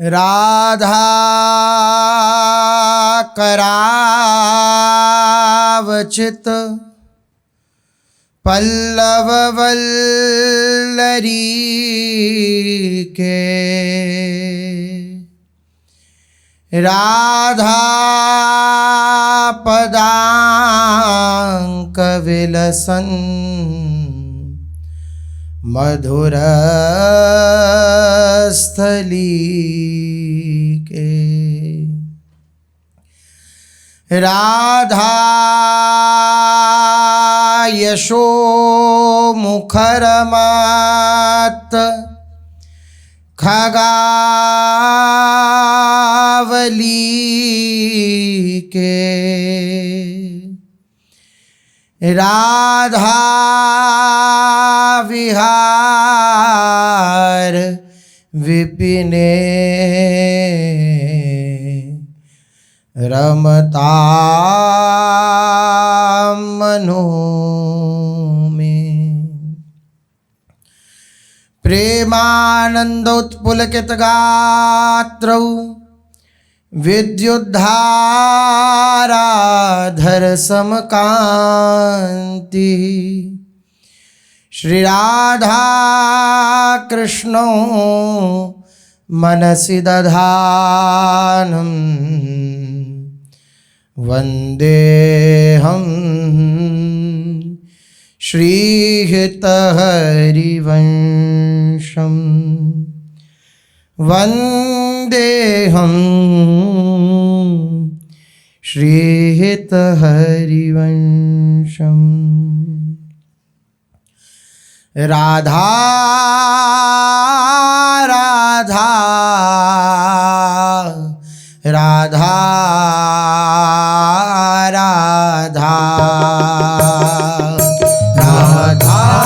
राधा करावचित पल्लव वल्लरी के। राधा पदांक विलसन मधुर स्थली के। राधा यशो मुखर मत खगावली के। राधा विहार विपिने रमता मनो में। प्रेमानंदोत्पुलकित गात्रौ विद्युद्धाराधर समकांति। श्री राधा कृष्णो मनसि दधानं वन्देऽहं श्रीहितहरिवंशं। वन्देऽहं श्रीहितहरिवंशम्। राधा राधा राधा राधा राधा राधा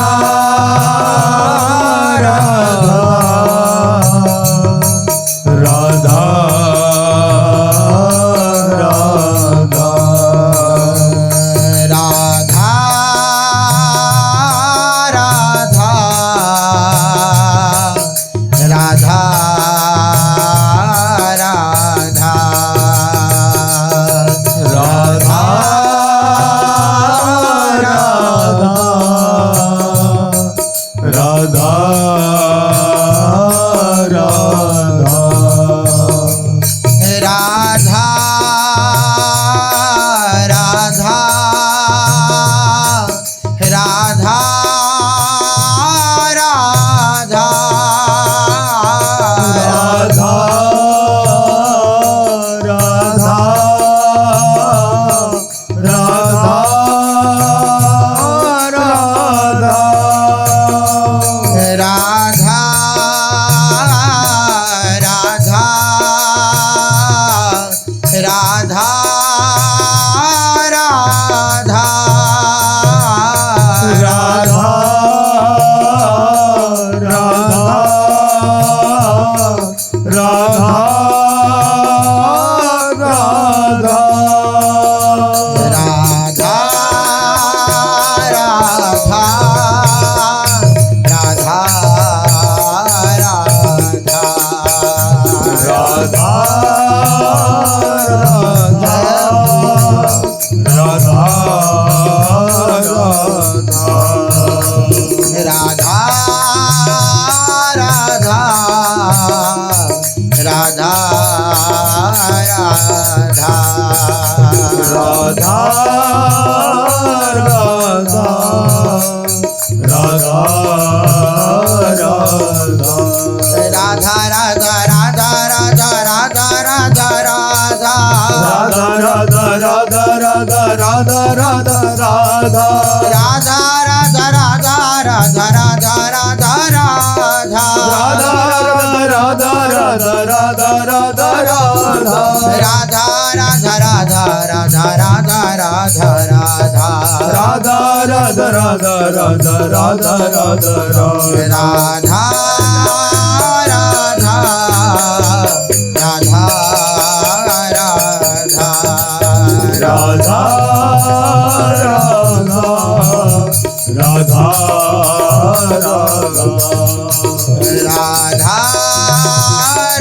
राधा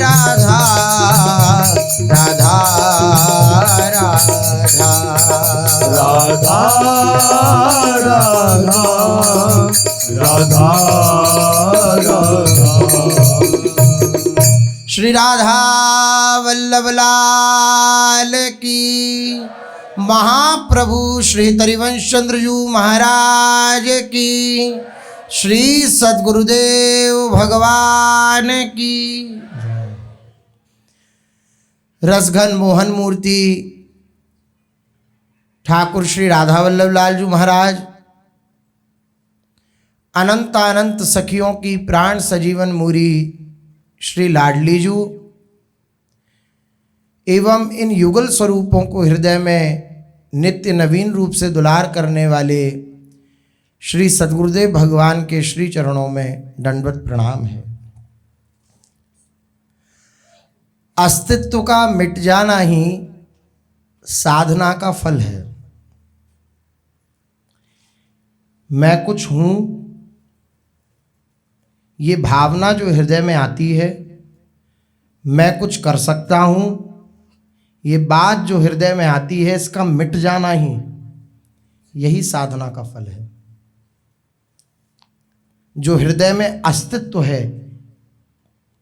राधा राधा राधा राधा। श्री राधा वल्लभ लाल की, महाप्रभु श्री तरिवंश चंद्रजू महाराज की, श्री सद्गुरुदेव भगवान की। रसघन मोहन मूर्ति ठाकुर श्री राधा वल्लभ लाल जी महाराज, अनंत अनंत सखियों की प्राण सजीवन मूरी श्री लाडली जू एवं इन युगल स्वरूपों को हृदय में नित्य नवीन रूप से दुलार करने वाले श्री सद्गुरुदेव भगवान के श्री चरणों में दंडवत प्रणाम है। अस्तित्व का मिट जाना ही साधना का फल है। मैं कुछ हूं, ये भावना जो हृदय में आती है, मैं कुछ कर सकता हूं, ये बात जो हृदय में आती है, इसका मिट जाना ही यही साधना का फल है। जो हृदय में अस्तित्व है,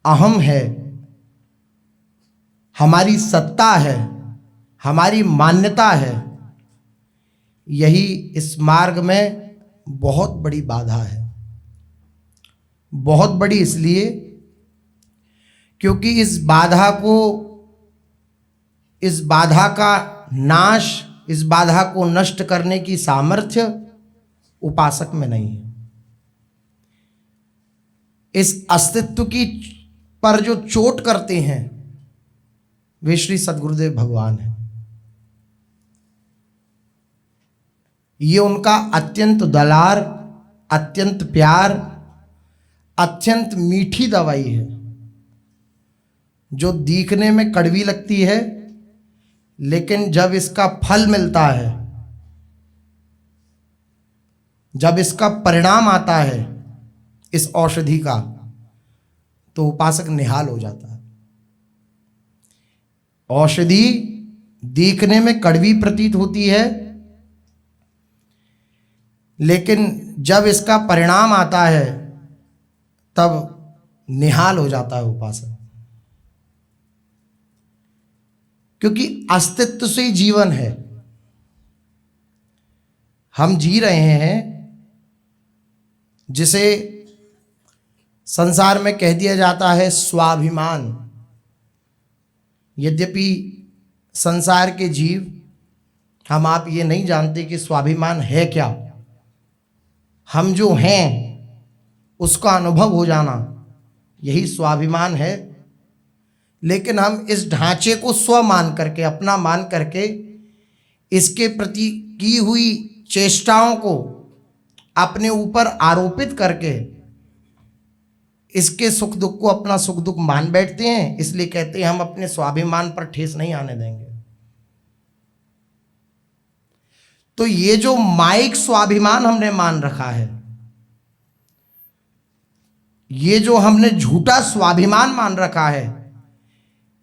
अहम है, हमारी सत्ता है, हमारी मान्यता है, यही इस मार्ग में बहुत बड़ी बाधा है। बहुत बड़ी इसलिए क्योंकि इस बाधा का नाश, इस बाधा को नष्ट करने की सामर्थ्य उपासक में नहीं है। इस अस्तित्व की पर जो चोट करते हैं वे श्री सद्गुरुदेव भगवान हैं। ये उनका अत्यंत दुलार, अत्यंत प्यार, अत्यंत मीठी दवाई है, जो दिखने में कड़वी लगती है, लेकिन जब इसका फल मिलता है, जब इसका परिणाम आता है इस औषधि का, तो उपासक निहाल हो जाता है। औषधि दिखने में कड़वी प्रतीत होती है, लेकिन जब इसका परिणाम आता है तब निहाल हो जाता है उपासक। क्योंकि अस्तित्व से ही जीवन है। हम जी रहे हैं जिसे संसार में कह दिया जाता है स्वाभिमान। यद्यपि संसार के जीव, हम आप ये नहीं जानते कि स्वाभिमान है क्या। हम जो हैं उसका अनुभव हो जाना, यही स्वाभिमान है। लेकिन हम इस ढांचे को स्व मान करके, अपना मान करके, इसके प्रति की हुई चेष्टाओं को अपने ऊपर आरोपित करके इसके सुख दुख को अपना सुख दुख मान बैठते हैं। इसलिए कहते हैं हम अपने स्वाभिमान पर ठेस नहीं आने देंगे। तो ये जो माइक स्वाभिमान हमने मान रखा है, ये जो हमने झूठा स्वाभिमान मान रखा है,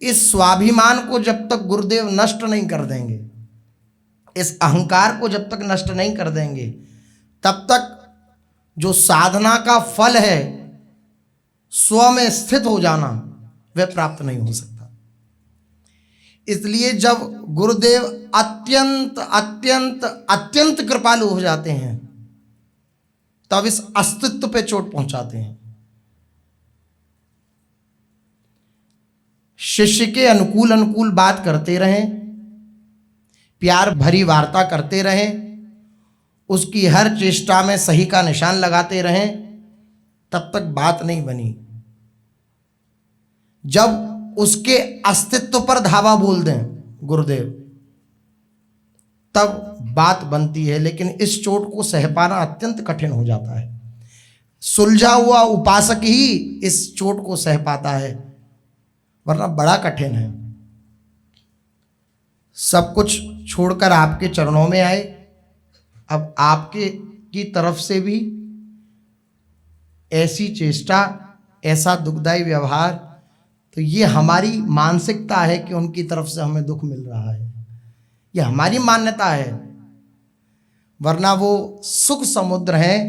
इस स्वाभिमान को जब तक गुरुदेव नष्ट नहीं कर देंगे, इस अहंकार को जब तक नष्ट नहीं कर देंगे, तब तक जो साधना का फल है, स्व में स्थित हो जाना, वह प्राप्त नहीं हो सकता। इसलिए जब गुरुदेव अत्यंत अत्यंत अत्यंत कृपालु हो जाते हैं, तब इस अस्तित्व पे चोट पहुंचाते हैं। शिष्य के अनुकूल अनुकूल बात करते रहें, प्यार भरी वार्ता करते रहें, उसकी हर चेष्टा में सही का निशान लगाते रहें, तब तक बात नहीं बनी। जब उसके अस्तित्व पर धावा बोल दें गुरुदेव, तब बात बनती है। लेकिन इस चोट को सह पाना अत्यंत कठिन हो जाता है। सुलझा हुआ उपासक ही इस चोट को सह पाता है, वरना बड़ा कठिन है। सब कुछ छोड़कर आपके चरणों में आए, अब आपके की तरफ से भी ऐसी चेष्टा, ऐसा दुखदायी व्यवहार, तो ये हमारी मानसिकता है कि उनकी तरफ से हमें दुख मिल रहा है। ये हमारी मान्यता है। वरना वो सुख समुद्र हैं,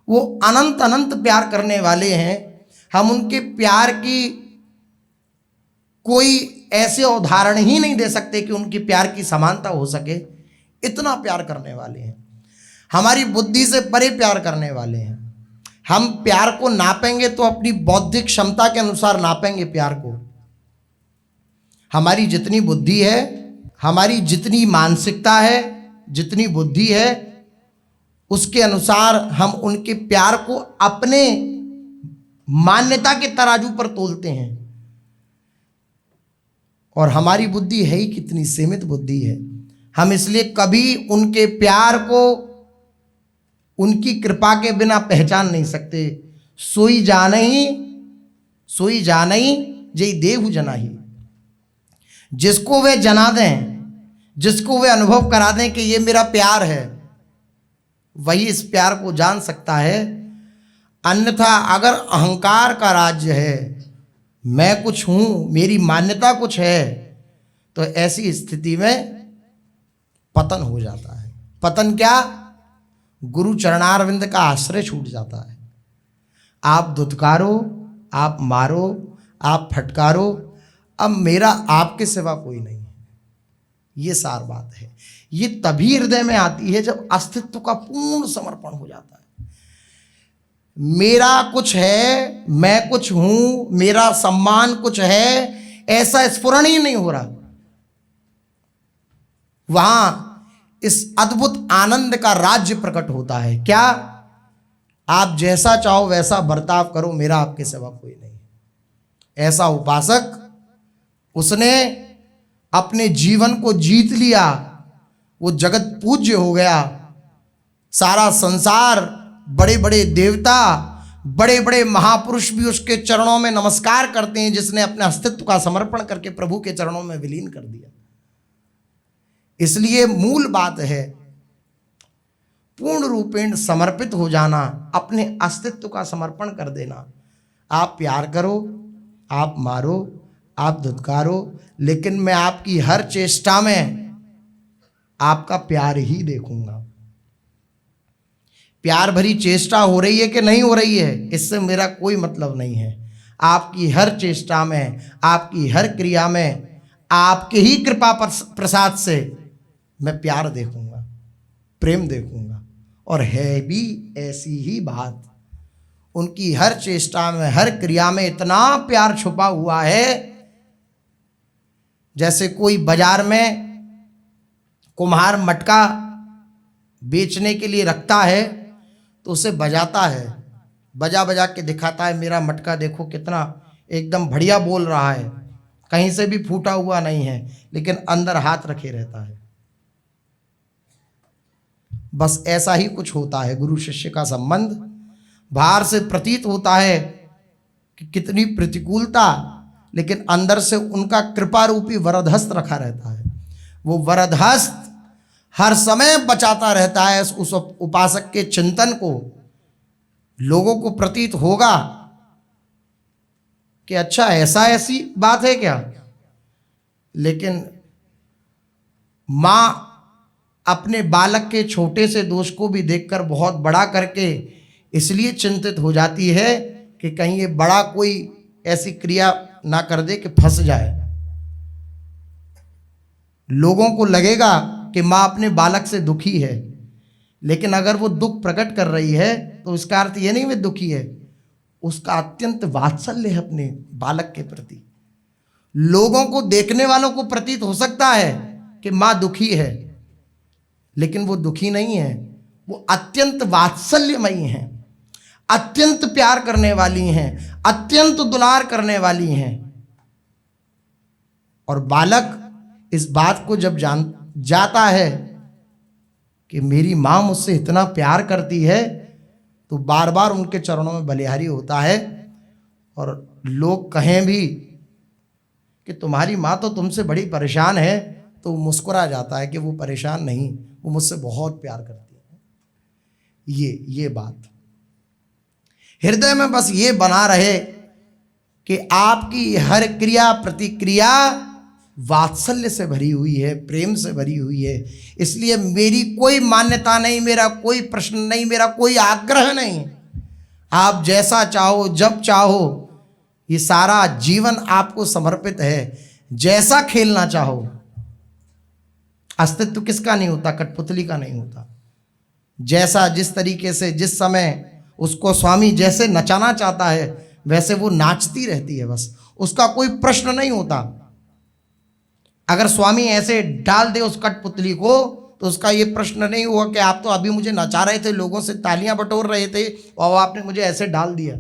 वो अनंत अनंत प्यार करने वाले हैं। हम उनके प्यार की कोई ऐसे उदाहरण ही नहीं दे सकते कि उनकी प्यार की समानता हो सके। इतना प्यार करने वाले हैं, हमारी बुद्धि से परे प्यार करने वाले हैं। हम प्यार को नापेंगे तो अपनी बौद्धिक क्षमता के अनुसार नापेंगे प्यार को। हमारी जितनी बुद्धि है, हमारी जितनी मानसिकता है, जितनी बुद्धि है, उसके अनुसार हम उनके प्यार को अपने मान्यता के तराजू पर तोलते हैं। और हमारी बुद्धि है ही कितनी सीमित बुद्धि है। हम इसलिए कभी उनके प्यार को उनकी कृपा के बिना पहचान नहीं सकते। सोई जानई जय देहु जनाही। जिसको वे जना दें, जिसको वे अनुभव करा दें कि ये मेरा प्यार है, वही इस प्यार को जान सकता है। अन्यथा अगर अहंकार का राज्य है, मैं कुछ हूं, मेरी मान्यता कुछ है, तो ऐसी स्थिति में पतन हो जाता है। पतन क्या? गुरु चरणारविंद का आश्रय छूट जाता है। आप धुतकारो, आप मारो, आप फटकारो, अब मेरा आपके सिवा कोई नहीं है। ये सार बात है। ये तभी हृदय में आती है जब अस्तित्व का पूर्ण समर्पण हो जाता है। मेरा कुछ है, मैं कुछ हूं, मेरा सम्मान कुछ है, ऐसा स्फुरण ही नहीं हो रहा। वहां इस अद्भुत आनंद का राज्य प्रकट होता है। क्या? आप जैसा चाहो वैसा बर्ताव करो, मेरा आपके सिवा कोई नहीं। ऐसा उपासक, उसने अपने जीवन को जीत लिया, वो जगत पूज्य हो गया। सारा संसार, बड़े बड़े देवता, बड़े बड़े महापुरुष भी उसके चरणों में नमस्कार करते हैं, जिसने अपने अस्तित्व का समर्पण करके प्रभु के चरणों में विलीन कर दिया। इसलिए मूल बात है पूर्ण रूपेण समर्पित हो जाना, अपने अस्तित्व का समर्पण कर देना। आप प्यार करो, आप मारो, आप धुतकारो, लेकिन मैं आपकी हर चेष्टा में आपका प्यार ही देखूंगा। प्यार भरी चेष्टा हो रही है कि नहीं हो रही है, इससे मेरा कोई मतलब नहीं है। आपकी हर चेष्टा में, आपकी हर क्रिया में, आपके ही कृपा प्रसाद से मैं प्यार देखूंगा, प्रेम देखूंगा। और है भी ऐसी ही बात। उनकी हर चेष्टा में, हर क्रिया में इतना प्यार छुपा हुआ है। जैसे कोई बाजार में कुम्हार मटका बेचने के लिए रखता है तो उसे बजाता है, बजा बजा के दिखाता है, मेरा मटका देखो कितना एकदम बढ़िया बोल रहा है, कहीं से भी फूटा हुआ नहीं है, लेकिन अंदर हाथ रखे रहता है। बस ऐसा ही कुछ होता है गुरु शिष्य का संबंध। बाहर से प्रतीत होता है कि कितनी प्रतिकूलता, लेकिन अंदर से उनका कृपा रूपी वरदहस्त रखा रहता है। वो वरदहस्त हर समय बचाता रहता है उस उपासक के चिंतन को। लोगों को प्रतीत होगा कि अच्छा ऐसी बात है क्या, लेकिन माँ अपने बालक के छोटे से दोष को भी देखकर बहुत बड़ा करके इसलिए चिंतित हो जाती है कि कहीं ये बड़ा कोई ऐसी क्रिया ना कर दे कि फंस जाए। लोगों को लगेगा कि माँ अपने बालक से दुखी है, लेकिन अगर वो दुख प्रकट कर रही है तो इसका अर्थ ये नहीं वे दुखी है, उसका अत्यंत वात्सल्य है अपने बालक के प्रति। लोगों को, देखने वालों को प्रतीत हो सकता है कि माँ दुखी है, लेकिन वो दुखी नहीं है, वो अत्यंत वात्सल्यमयी हैं, अत्यंत प्यार करने वाली हैं, अत्यंत दुलार करने वाली हैं। और बालक इस बात को जब जान जाता है कि मेरी माँ मुझसे इतना प्यार करती है, तो बार बार उनके चरणों में बलिहारी होता है। और लोग कहें भी कि तुम्हारी माँ तो तुमसे बड़ी परेशान है, तो मुस्कुरा जाता है कि वो परेशान नहीं, वो मुझसे बहुत प्यार करती है। ये बात हृदय में बस ये बना रहे कि आपकी हर क्रिया प्रतिक्रिया वात्सल्य से भरी हुई है, प्रेम से भरी हुई है। इसलिए मेरी कोई मान्यता नहीं, मेरा कोई प्रश्न नहीं, मेरा कोई आग्रह नहीं। आप जैसा चाहो, जब चाहो, ये सारा जीवन आपको समर्पित है। जैसा खेलना चाहो। अस्तित्व किसका नहीं होता? कठपुतली का नहीं होता। जैसा, जिस तरीके से, जिस समय उसको स्वामी जैसे नचाना चाहता है वैसे वो नाचती रहती है, बस उसका कोई प्रश्न नहीं होता। अगर स्वामी ऐसे डाल दे उस कठपुतली को तो उसका ये प्रश्न नहीं हुआ कि आप तो अभी मुझे नचा रहे थे, लोगों से तालियां बटोर रहे थे और आपने मुझे ऐसे डाल दिया।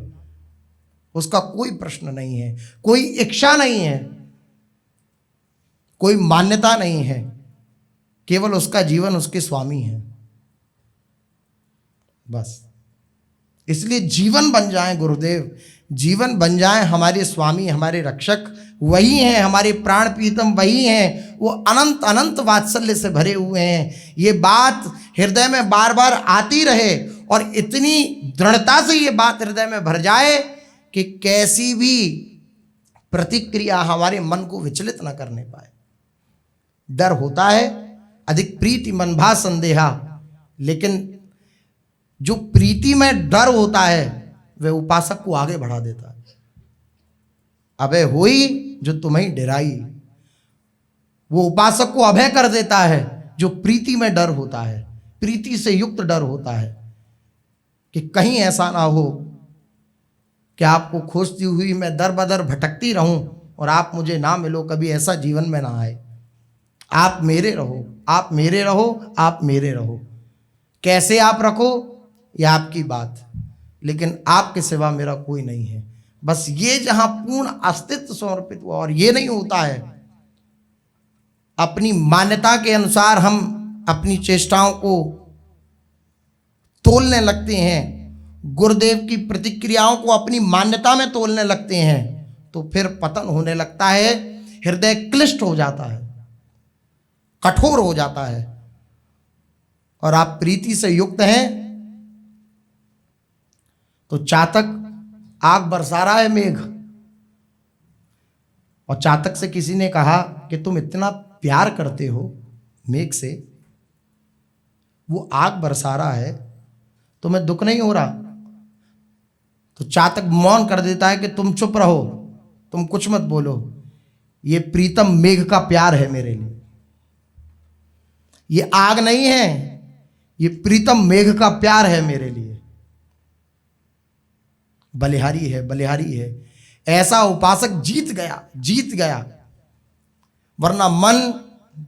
उसका कोई प्रश्न नहीं है, कोई इच्छा नहीं है, कोई मान्यता नहीं है। केवल उसका जीवन उसके स्वामी है, बस। इसलिए जीवन बन जाए गुरुदेव, जीवन बन जाए हमारे स्वामी, हमारे रक्षक वही हैं, हमारे प्राण प्रीतम वही हैं। वो अनंत अनंत वात्सल्य से भरे हुए हैं। ये बात हृदय में बार बार आती रहे और इतनी दृढ़ता से ये बात हृदय में भर जाए कि कैसी भी प्रतिक्रिया हमारे मन को विचलित न करने पाए। डर होता है, अधिक प्रीति मन भा संदेहा, लेकिन जो प्रीति में डर होता है वह उपासक को आगे बढ़ा देता है। अभय होई जो तुम्हें डराई, वो उपासक को अभय कर देता है जो प्रीति में डर होता है, प्रीति से युक्त डर होता है कि कहीं ऐसा ना हो कि आपको खोजती हुई मैं दर बदर भटकती रहूं और आप मुझे ना मिलो। कभी ऐसा जीवन में ना आए। आप मेरे रहो, आप मेरे रहो, आप मेरे रहो। कैसे आप रखो यह आपकी बात, लेकिन आपके सिवा मेरा कोई नहीं है। बस ये जहां पूर्ण अस्तित्व समर्पित हुआ, और ये नहीं होता है अपनी मान्यता के अनुसार हम अपनी चेष्टाओं को तोलने लगते हैं, गुरुदेव की प्रतिक्रियाओं को अपनी मान्यता में तोलने लगते हैं, तो फिर पतन होने लगता है। हृदय क्लिष्ट हो जाता है, कठोर हो जाता है। और आप प्रीति से युक्त हैं तो चातक आग बरसा रहा है मेघ, और चातक से किसी ने कहा कि तुम इतना प्यार करते हो मेघ से, वो आग बरसा रहा है, तुम्हें दुख नहीं हो रहा? तो चातक मौन कर देता है कि तुम चुप रहो, तुम कुछ मत बोलो, ये प्रीतम मेघ का प्यार है मेरे लिए। ये आग नहीं है, ये प्रीतम मेघ का प्यार है मेरे लिए। बलिहारी है, बलिहारी है। ऐसा उपासक जीत गया, जीत गया। वरना मन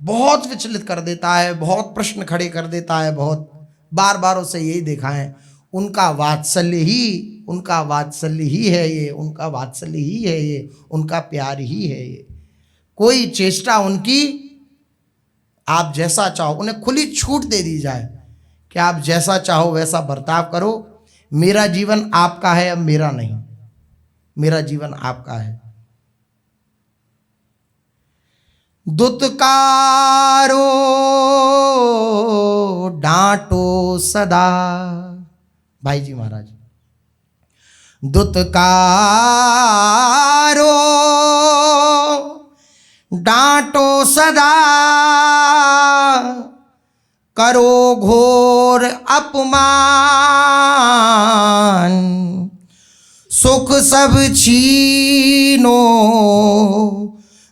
बहुत विचलित कर देता है, बहुत प्रश्न खड़े कर देता है, बहुत बार बार उसे यही देखा है, उनका वात्सल्य ही, उनका वात्सल्य ही है ये, उनका वात्सल्य ही है ये, उनका प्यार ही है ये। कोई चेष्टा उनकी, आप जैसा चाहो, उन्हें खुली छूट दे दी जाए कि आप जैसा चाहो वैसा बर्ताव करो। मेरा जीवन आपका है, अब मेरा नहीं, मेरा जीवन आपका है। दुत्कारो डांटो सदा, भाई जी महाराज, दुत्कारो डांटो सदा, करो घोर अपमान, सुख सब छीनो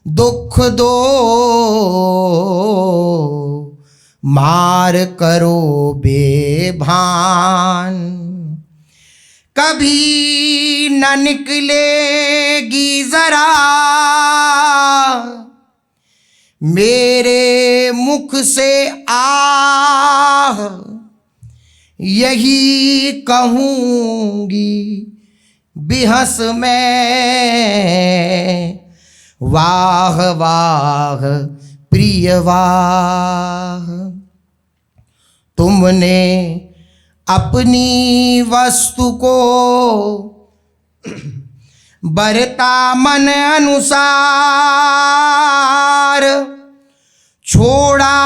दुख दो, मार करो बेभान, कभी न निकलेगी जरा मेरे मुख से आह, यही कहूँगी बिहस में, वाह वाह प्रिय वाह। तुमने अपनी वस्तु को बरता मन अनुसार, छोड़ा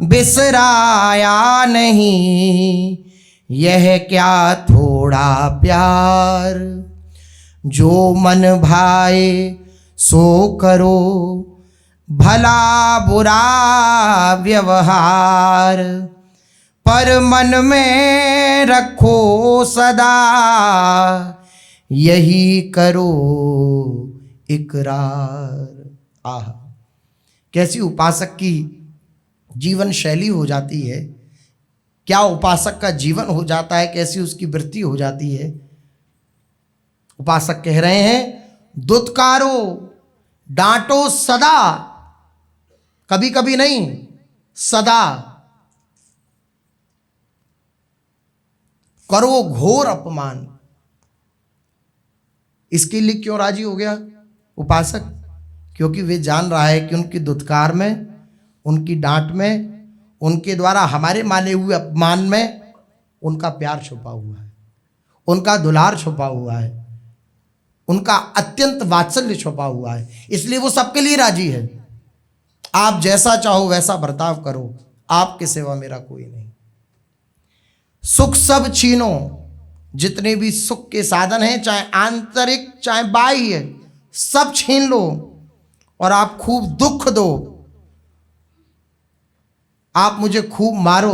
बिसराया नहीं, यह क्या थोड़ा प्यार। जो मन भाए सो करो, भला बुरा व्यवहार, पर मन में रखो सदा, यही करो इकरार। आह, कैसी उपासक की जीवन शैली हो जाती है, क्या उपासक का जीवन हो जाता है, कैसी उसकी वृत्ति हो जाती है। उपासक कह रहे हैं, दुत्कारो, डांटो सदा, कभी कभी नहीं, सदा। करो घोर अपमान। इसके लिए क्यों राजी हो गया उपासक? क्योंकि वे जान रहा है कि उनकी दुत्कार में, उनकी डांट में, उनके द्वारा हमारे माने हुए अपमान में उनका प्यार छुपा हुआ है, उनका दुलार छुपा हुआ है, उनका अत्यंत वात्सल्य छुपा हुआ है। इसलिए वो सबके लिए राजी है। आप जैसा चाहो वैसा बर्ताव करो, आपके सिवा मेरा कोई नहीं। सुख सब छीनो, जितने भी सुख के साधन हैं, चाहे आंतरिक चाहे बाह्य, सब छीन लो और आप खूब दुख दो, आप मुझे खूब मारो,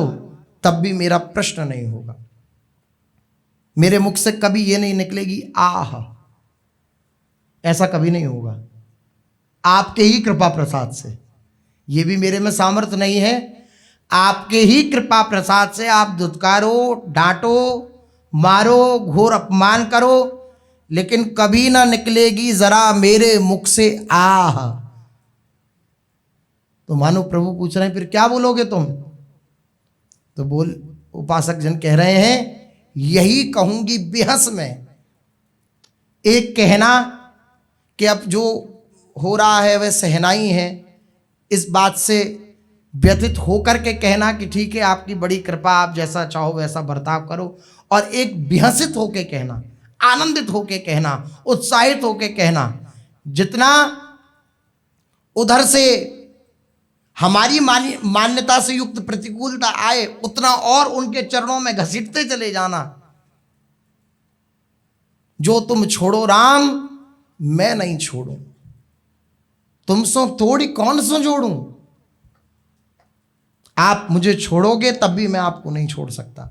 तब भी मेरा प्रश्न नहीं होगा। मेरे मुख से कभी ये नहीं निकलेगी आह, ऐसा कभी नहीं होगा। आपके ही कृपा प्रसाद से, ये भी मेरे में सामर्थ्य नहीं है, आपके ही कृपा प्रसाद से आप दुत्कारो, डांटो, मारो, घोर अपमान करो, लेकिन कभी ना निकलेगी जरा मेरे मुख से आह। तो मानो प्रभु पूछ रहे हैं, फिर क्या बोलोगे तुम? तो बोल, उपासक जन कह रहे हैं, यही कहूंगी बेहस में। एक कहना कि अब जो हो रहा है वह सहनाई है, इस बात से व्यथित होकर के कहना कि ठीक है आपकी बड़ी कृपा, आप जैसा चाहो वैसा बर्ताव करो। और एक विहसित होके कहना, आनंदित होके कहना, उत्साहित होके कहना। जितना उधर से हमारी मान्यता से युक्त प्रतिकूलता आए, उतना और उनके चरणों में घसीटते चले जाना। जो तुम छोड़ो राम, मैं नहीं छोड़ूं, तुमसो तोड़ी कौन सो जोड़ूं। आप मुझे छोड़ोगे तब भी मैं आपको नहीं छोड़ सकता,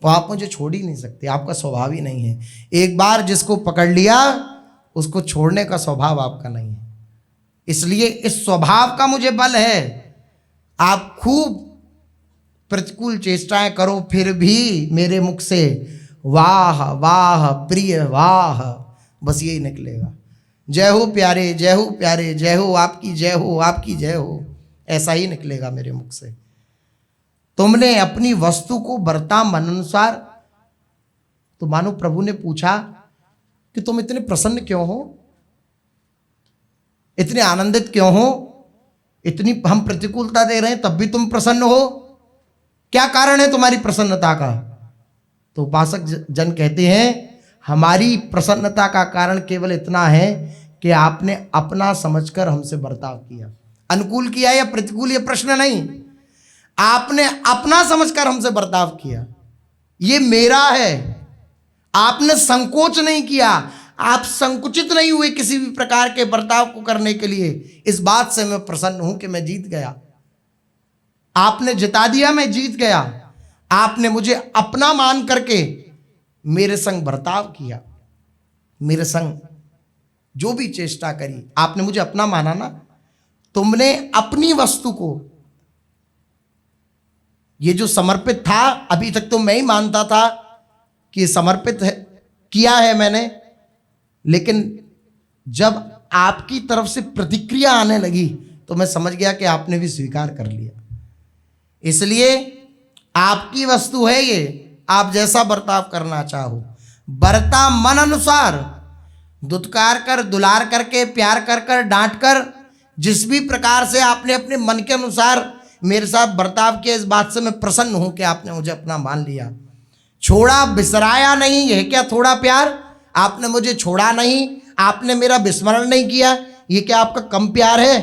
तो आप मुझे छोड़ ही नहीं सकते, आपका स्वभाव ही नहीं है। एक बार जिसको पकड़ लिया उसको छोड़ने का स्वभाव आपका नहीं है। इसलिए इस स्वभाव का मुझे बल है। आप खूब प्रतिकूल चेष्टाएं करो, फिर भी मेरे मुख से वाह वाह प्रिय वाह, बस यही निकलेगा। जय हो प्यारे, जय हो प्यारे, जय हो आपकी, जय हो आपकी, जय हो, ऐसा ही निकलेगा मेरे मुख से। तुमने अपनी वस्तु को बरता मन अनुसार। तो मानो प्रभु ने पूछा कि तुम इतने प्रसन्न क्यों हो, इतने आनंदित क्यों हो, इतनी हम प्रतिकूलता दे रहे हैं तब भी तुम प्रसन्न हो, क्या कारण है तुम्हारी प्रसन्नता का? तो उपासक जन कहते हैं, हमारी प्रसन्नता का कारण केवल इतना है कि आपने अपना समझकर हमसे बर्ताव किया। अनुकूल किया या प्रतिकूल ये प्रश्न नहीं, आपने अपना समझकर हमसे बर्ताव किया, ये मेरा है। आपने संकोच नहीं किया, आप संकुचित नहीं हुए किसी भी प्रकार के बर्ताव को करने के लिए। इस बात से मैं प्रसन्न हूं कि मैं जीत गया, आपने जिता दिया, मैं जीत गया। आपने मुझे अपना मान करके मेरे संग बर्ताव किया, मेरे संग जो भी चेष्टा करी, आपने मुझे अपना माना ना। तुमने अपनी वस्तु को, ये जो समर्पित था, अभी तक तो मैं ही मानता था कि समर्पित है, किया है मैंने, लेकिन जब आपकी तरफ से प्रतिक्रिया आने लगी तो मैं समझ गया कि आपने भी स्वीकार कर लिया। इसलिए आपकी वस्तु है ये, आप जैसा बर्ताव करना चाहो, बर्ता मन अनुसार, दुत्कार कर, दुलार करके, प्यार कर कर, डांट कर, जिस भी प्रकार से आपने अपने मन के अनुसार मेरे साथ बर्ताव किया, इस बात से मैं प्रसन्न हूं कि आपने मुझे अपना मान लिया। छोड़ा बिसराया नहीं, यह क्या थोड़ा प्यार? आपने मुझे छोड़ा नहीं, आपने मेरा विस्मरण नहीं किया, ये क्या आपका कम प्यार है?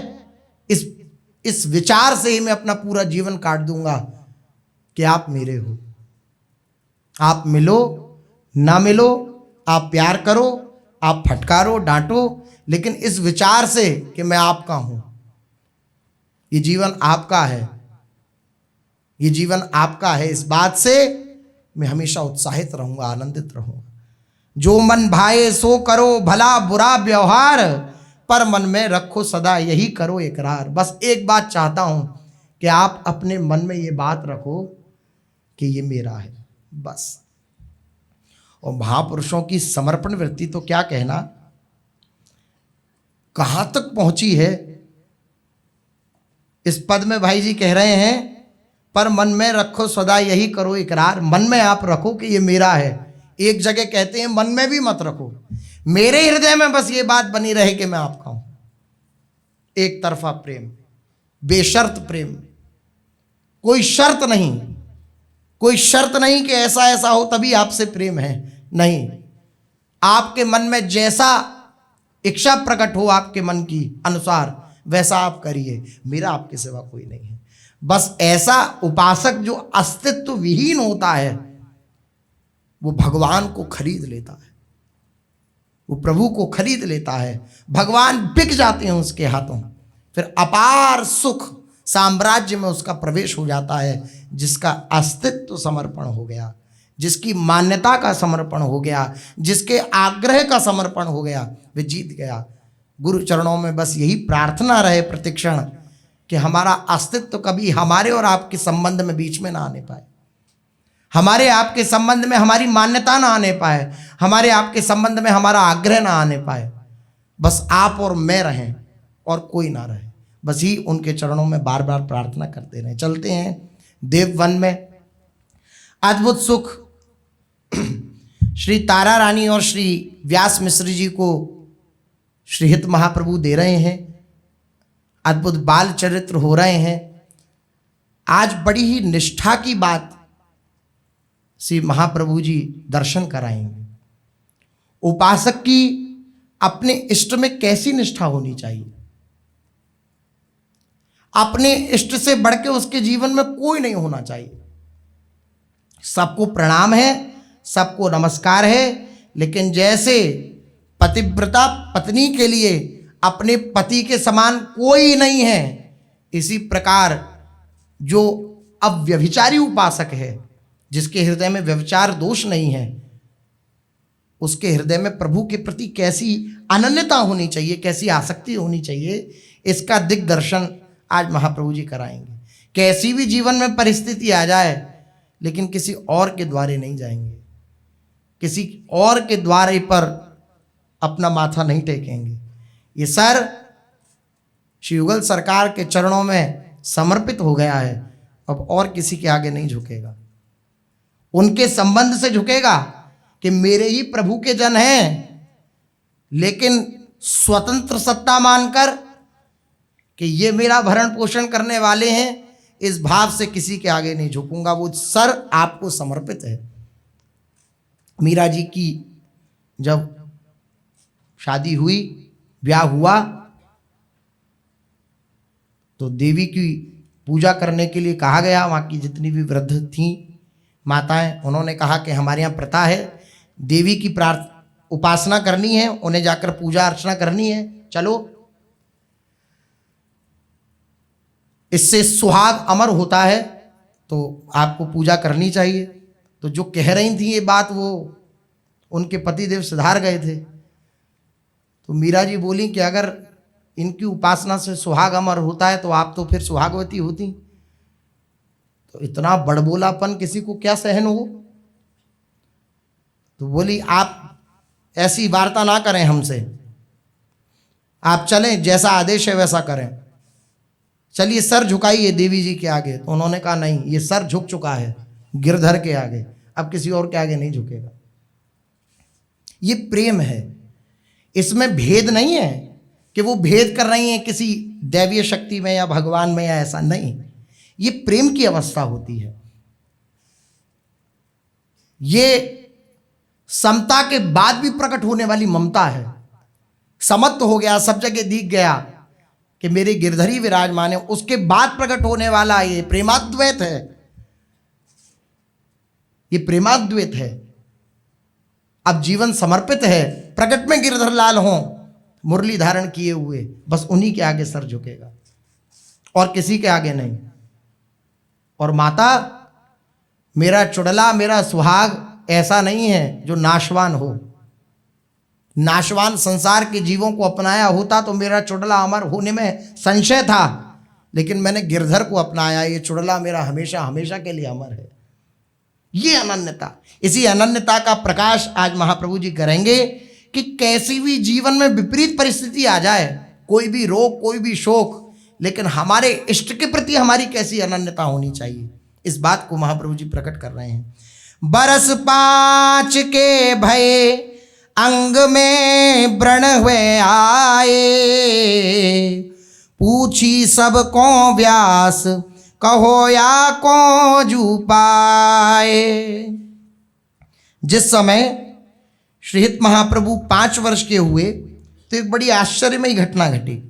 इस विचार से ही मैं अपना पूरा जीवन काट दूंगा कि आप मेरे हो। आप मिलो ना मिलो, आप प्यार करो, आप फटकारो, डांटो, लेकिन इस विचार से कि मैं आपका हूं, ये जीवन आपका है, ये जीवन आपका है। इस बात से मैं हमेशा उत्साहित रहूंगा, आनंदित रहूंगा। जो मन भाए सो करो, भला बुरा व्यवहार, पर मन में रखो सदा यही करो इकरार। बस एक बात चाहता हूं कि आप अपने मन में ये बात रखो कि ये मेरा है, बस। और महापुरुषों की समर्पण वृत्ति तो क्या कहना, कहां तक पहुंची है। इस पद में भाई जी कह रहे हैं, पर मन में रखो सदा यही करो इकरार। मन में आप रखो कि ये मेरा है। एक जगह कहते हैं मन में भी मत रखो, मेरे हृदय में बस ये बात बनी रहे कि मैं आपका हूं। एक तरफा प्रेम, बेशर्त प्रेम, कोई शर्त नहीं, कोई शर्त नहीं कि ऐसा ऐसा हो तभी आपसे प्रेम है। नहीं, आपके मन में जैसा इच्छा प्रकट हो आपके मन की अनुसार वैसा आप करिए। मेरा आपके सिवा कोई नहीं है। बस ऐसा उपासक जो अस्तित्व विहीन होता है वो भगवान को खरीद लेता है, वो प्रभु को खरीद लेता है। भगवान बिक जाते हैं उसके हाथों, फिर अपार सुख साम्राज्य में उसका प्रवेश हो जाता है। जिसका अस्तित्व समर्पण हो गया, जिसकी मान्यता का समर्पण हो गया, जिसके आग्रह का समर्पण हो गया, वे जीत गया। गुरु चरणों में बस यही प्रार्थना रहे प्रतिक्षण कि हमारा अस्तित्व कभी हमारे और आपके संबंध में बीच में ना आने पाए, हमारे आपके संबंध में हमारी मान्यता ना आने पाए, हमारे आपके संबंध में हमारा आग्रह ना आने पाए। बस आप और मैं रहें और कोई ना रहे। बस ही उनके चरणों में बार बार प्रार्थना करते रहें। चलते हैं देववन में। अद्भुत सुख श्री तारा रानी और श्री व्यास मिश्र जी को श्री हित महाप्रभु दे रहे हैं। अद्भुत बाल चरित्र हो रहे हैं। आज बड़ी ही निष्ठा की बात श्री महाप्रभु जी दर्शन कराएंगे। उपासक की अपने इष्ट में कैसी निष्ठा होनी चाहिए, अपने इष्ट से बढ़ के उसके जीवन में कोई नहीं होना चाहिए। सबको प्रणाम है, सबको नमस्कार है, लेकिन जैसे पतिव्रता पत्नी के लिए अपने पति के समान कोई नहीं है, इसी प्रकार जो अव्यभिचारी उपासक है, जिसके हृदय में व्यभिचार दोष नहीं है, उसके हृदय में प्रभु के प्रति कैसी अनन्यता होनी चाहिए, कैसी आसक्ति होनी चाहिए, इसका दिग्दर्शन आज महाप्रभु जी कराएंगे। कैसी भी जीवन में परिस्थिति आ जाए, लेकिन किसी और के द्वारे नहीं जाएंगे, किसी और के द्वारे पर अपना माथा नहीं टेकेंगे। ये सर श्री युगल सरकार के चरणों में समर्पित हो गया है, अब और किसी के आगे नहीं झुकेगा। उनके संबंध से झुकेगा कि मेरे ही प्रभु के जन हैं, लेकिन स्वतंत्र सत्ता मानकर कि ये मेरा भरण पोषण करने वाले हैं, इस भाव से किसी के आगे नहीं झुकूंगा। वो सर आपको समर्पित है। मीरा जी की जब शादी हुई, ब्याह हुआ, तो देवी की पूजा करने के लिए कहा गया। वहाँ की जितनी भी वृद्ध थीं माताएं, उन्होंने कहा कि हमारे यहाँ प्रथा है, देवी की उपासना करनी है, उन्हें जाकर पूजा अर्चना करनी है, चलो। इससे सुहाग अमर होता है, तो आपको पूजा करनी चाहिए। तो जो कह रही थी ये बात, वो उनके पतिदेव सुधार गए थे। तो मीरा जी बोली कि अगर इनकी उपासना से सुहाग अमर होता है तो आप तो फिर सुहागवती होती। तो इतना बड़बोलापन किसी को क्या सहन हो। तो बोली आप ऐसी वार्ता ना करें हमसे, आप चलें, जैसा आदेश है वैसा करें। चलिए सर झुकाइए देवी जी के आगे। तो उन्होंने कहा नहीं, ये सर झुक चुका है गिरधर के आगे, अब किसी और के आगे नहीं झुकेगा। ये प्रेम है, इसमें भेद नहीं है कि वो भेद कर रही हैं किसी दैवीय शक्ति में या भगवान में या ऐसा नहीं। ये प्रेम की अवस्था होती है। ये समता के बाद भी प्रकट होने वाली ममता है। समत्व हो गया, सब जगह दिख गया कि मेरे गिरधरी विराजमान है, उसके बाद प्रकट होने वाला ये प्रेमाद्वैत है। ये प्रेमाद्वैत है। अब जीवन समर्पित है, प्रकट में गिरधर लाल हों मुरली धारण किए हुए, बस उन्हीं के आगे सर झुकेगा। और किसी के आगे नहीं। और माता, मेरा चुड़ला, मेरा सुहाग ऐसा नहीं है जो नाशवान हो। नाशवान संसार के जीवों को अपनाया होता तो मेरा चुड़ला अमर होने में संशय था, लेकिन मैंने गिरधर को अपनाया, ये चुड़ला मेरा हमेशा हमेशा के लिए अमर है। ये अनन्यता, इसी अनन्यता का प्रकाश आज महाप्रभु जी करेंगे कि कैसी भी जीवन में विपरीत परिस्थिति आ जाए, कोई भी रोग, कोई भी शोक, लेकिन हमारे इष्ट के प्रति हमारी कैसी अनन्यता होनी चाहिए, इस बात को महाप्रभु जी प्रकट कर रहे हैं। बरस 5 के भये अंग में व्रण हुए आए, पूछी सब को व्यास कहो या को जू पाए। जिस समय श्रीहित महाप्रभु 5 वर्ष के हुए तो एक बड़ी आश्चर्यमयी घटना घटी।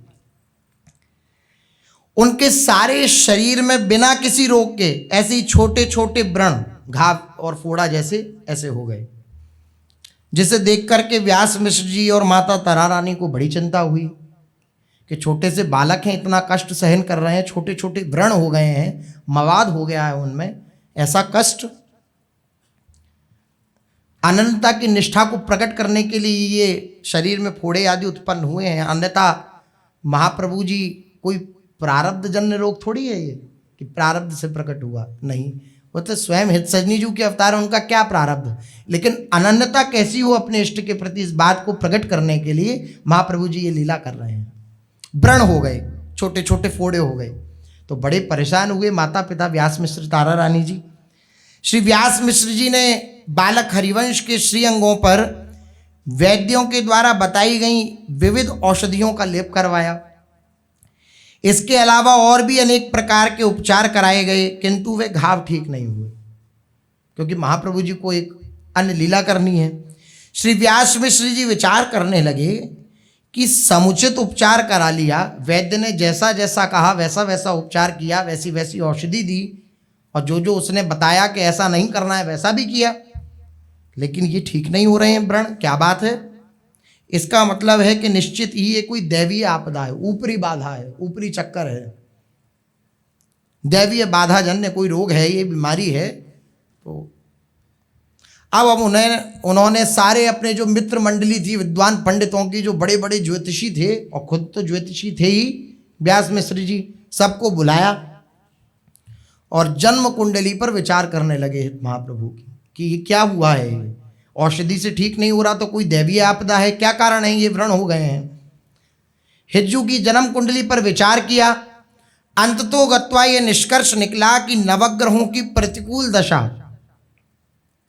उनके सारे शरीर में बिना किसी रोग के ऐसे ही छोटे छोटे व्रण, घाव और फोड़ा जैसे ऐसे हो गए, जिसे देख करके व्यास मिश्र जी और माता तारा रानी को बड़ी चिंता हुई कि छोटे से बालक हैं, इतना कष्ट सहन कर रहे हैं, छोटे छोटे व्रण हो गए हैं, मवाद हो गया है उनमें, ऐसा कष्ट। अनंतता की निष्ठा को प्रकट करने के लिए ये शरीर में फोड़े आदि उत्पन्न हुए हैं, अन्यथा महाप्रभु जी कोई प्रारब्ध जन्य रोग थोड़ी है ये कि प्रारब्ध से प्रकट हुआ, नहीं, वो तो स्वयं हितसजनी जी के अवतार, उनका क्या प्रारब्ध। लेकिन अनन्यता कैसी हो अपने इष्ट के प्रति, इस बात को प्रकट करने के लिए महाप्रभु जी ये लीला कर रहे हैं। व्रण हो गए, छोटे छोटे फोड़े हो गए, तो बड़े परेशान हुए माता पिता व्यास मिश्र तारा रानी जी। श्री व्यास मिश्र जी ने बालक हरिवंश के श्रीअंगों पर वैद्यों के द्वारा बताई गई विविध औषधियों का लेप करवाया। इसके अलावा और भी अनेक प्रकार के उपचार कराए गए, किंतु वे घाव ठीक नहीं हुए, क्योंकि महाप्रभु जी को एक अन्य लीला करनी है। श्री व्यास मिश्र जी विचार करने लगे कि समुचित उपचार करा लिया, वैद्य ने जैसा जैसा कहा वैसा वैसा उपचार किया, वैसी वैसी औषधि दी, और जो जो उसने बताया कि ऐसा नहीं करना है वैसा भी किया, लेकिन ये ठीक नहीं हो रहे हैं व्रण। क्या बात है? इसका मतलब है कि निश्चित ही ये कोई दैवीय आपदा है, ऊपरी बाधा है, ऊपरी चक्कर है, दैवीय बाधा जन्य कोई रोग है, ये बीमारी है। तो अब उन्होंने सारे अपने जो मित्र मंडली थी विद्वान पंडितों की, जो बड़े बड़े ज्योतिषी थे और खुद तो ज्योतिषी थे ही व्यास मिश्र जी, सबको बुलाया और जन्म कुंडली पर विचार करने लगे महाप्रभु की कि ये क्या हुआ है, ये औषधि से ठीक नहीं हो रहा तो कोई दैवीय आपदा है, क्या कारण है ये व्रण हो गए हैं। हिज्जू की जन्म कुंडली पर विचार किया, अंततो गत्वा ये निष्कर्ष निकला कि नवग्रहों की प्रतिकूल दशा,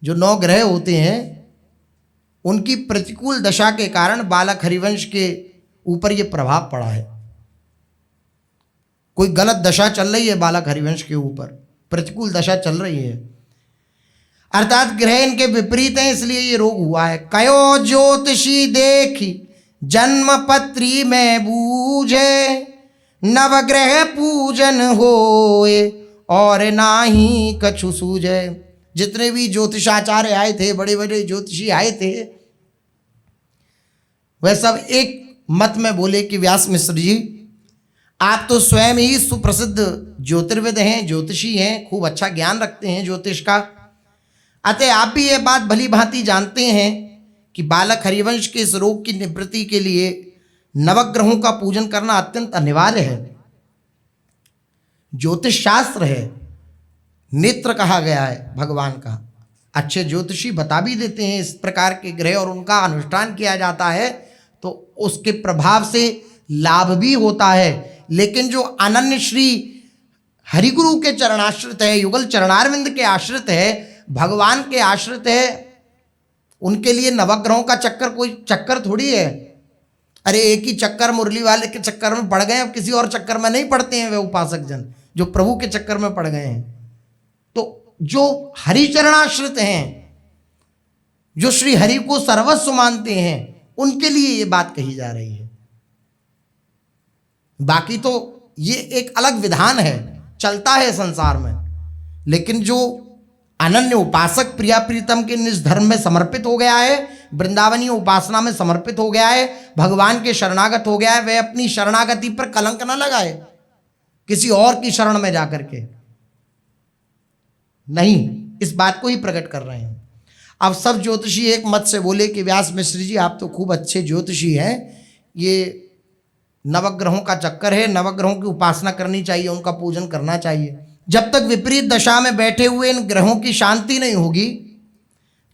जो 9 ग्रह होते हैं उनकी प्रतिकूल दशा के कारण बालक हरिवंश के ऊपर ये प्रभाव पड़ा है। कोई गलत दशा चल रही है बालक हरिवंश के ऊपर, प्रतिकूल दशा चल रही है, अर्थात ग्रह इनके विपरीत हैं, इसलिए ये रोग हुआ है। कयो ज्योतिषी देखी जन्म पत्री में बूझे, नवग्रह पूजन होए और नाही कछु सूझे। जितने भी ज्योतिषाचार्य आए थे, बड़े बड़े ज्योतिषी आए थे, वह सब एक मत में बोले कि व्यास मिश्र जी, आप तो स्वयं ही सुप्रसिद्ध ज्योतिर्विद हैं, ज्योतिषी हैं, खूब अच्छा ज्ञान रखते हैं ज्योतिष का, अतः आप भी ये बात भली भांति जानते हैं कि बालक हरिवंश के इस रोग की निवृत्ति के लिए नवग्रहों का पूजन करना अत्यंत अनिवार्य है। ज्योतिष शास्त्र है, नेत्र कहा गया है भगवान का। अच्छे ज्योतिषी बता भी देते हैं इस प्रकार के ग्रह, और उनका अनुष्ठान किया जाता है तो उसके प्रभाव से लाभ भी होता है। लेकिन जो अनन्य श्री हरिगुरु के चरणाश्रित है, युगल चरणारविंद के आश्रित है, भगवान के आश्रित है, उनके लिए नवग्रहों का चक्कर कोई चक्कर थोड़ी है। अरे एक ही चक्कर मुरली वाले के चक्कर में पड़ गए, अब किसी और चक्कर में नहीं पड़ते हैं वे उपासक जन, जो प्रभु के चक्कर में पड़ गए हैं। तो जो हरि चरणाश्रित हैं, जो श्री हरि को सर्वस्व मानते हैं, उनके लिए ये बात कही जा रही है। बाकी तो ये एक अलग विधान है, चलता है संसार में, लेकिन जो अनन्य उपासक प्रिया प्रीतम के निज धर्म में समर्पित हो गया है, वृंदावनीय उपासना में समर्पित हो गया है, भगवान के शरणागत हो गया है, वह अपनी शरणागति पर कलंक न लगाए किसी और की शरण में जाकर के नहीं, इस बात को ही प्रकट कर रहे हैं। अब सब ज्योतिषी एक मत से बोले कि व्यास मिश्र जी आप तो खूब अच्छे ज्योतिषी हैं, ये नवग्रहों का चक्कर है, नवग्रहों की उपासना करनी चाहिए, उनका पूजन करना चाहिए। जब तक विपरीत दशा में बैठे हुए इन ग्रहों की शांति नहीं होगी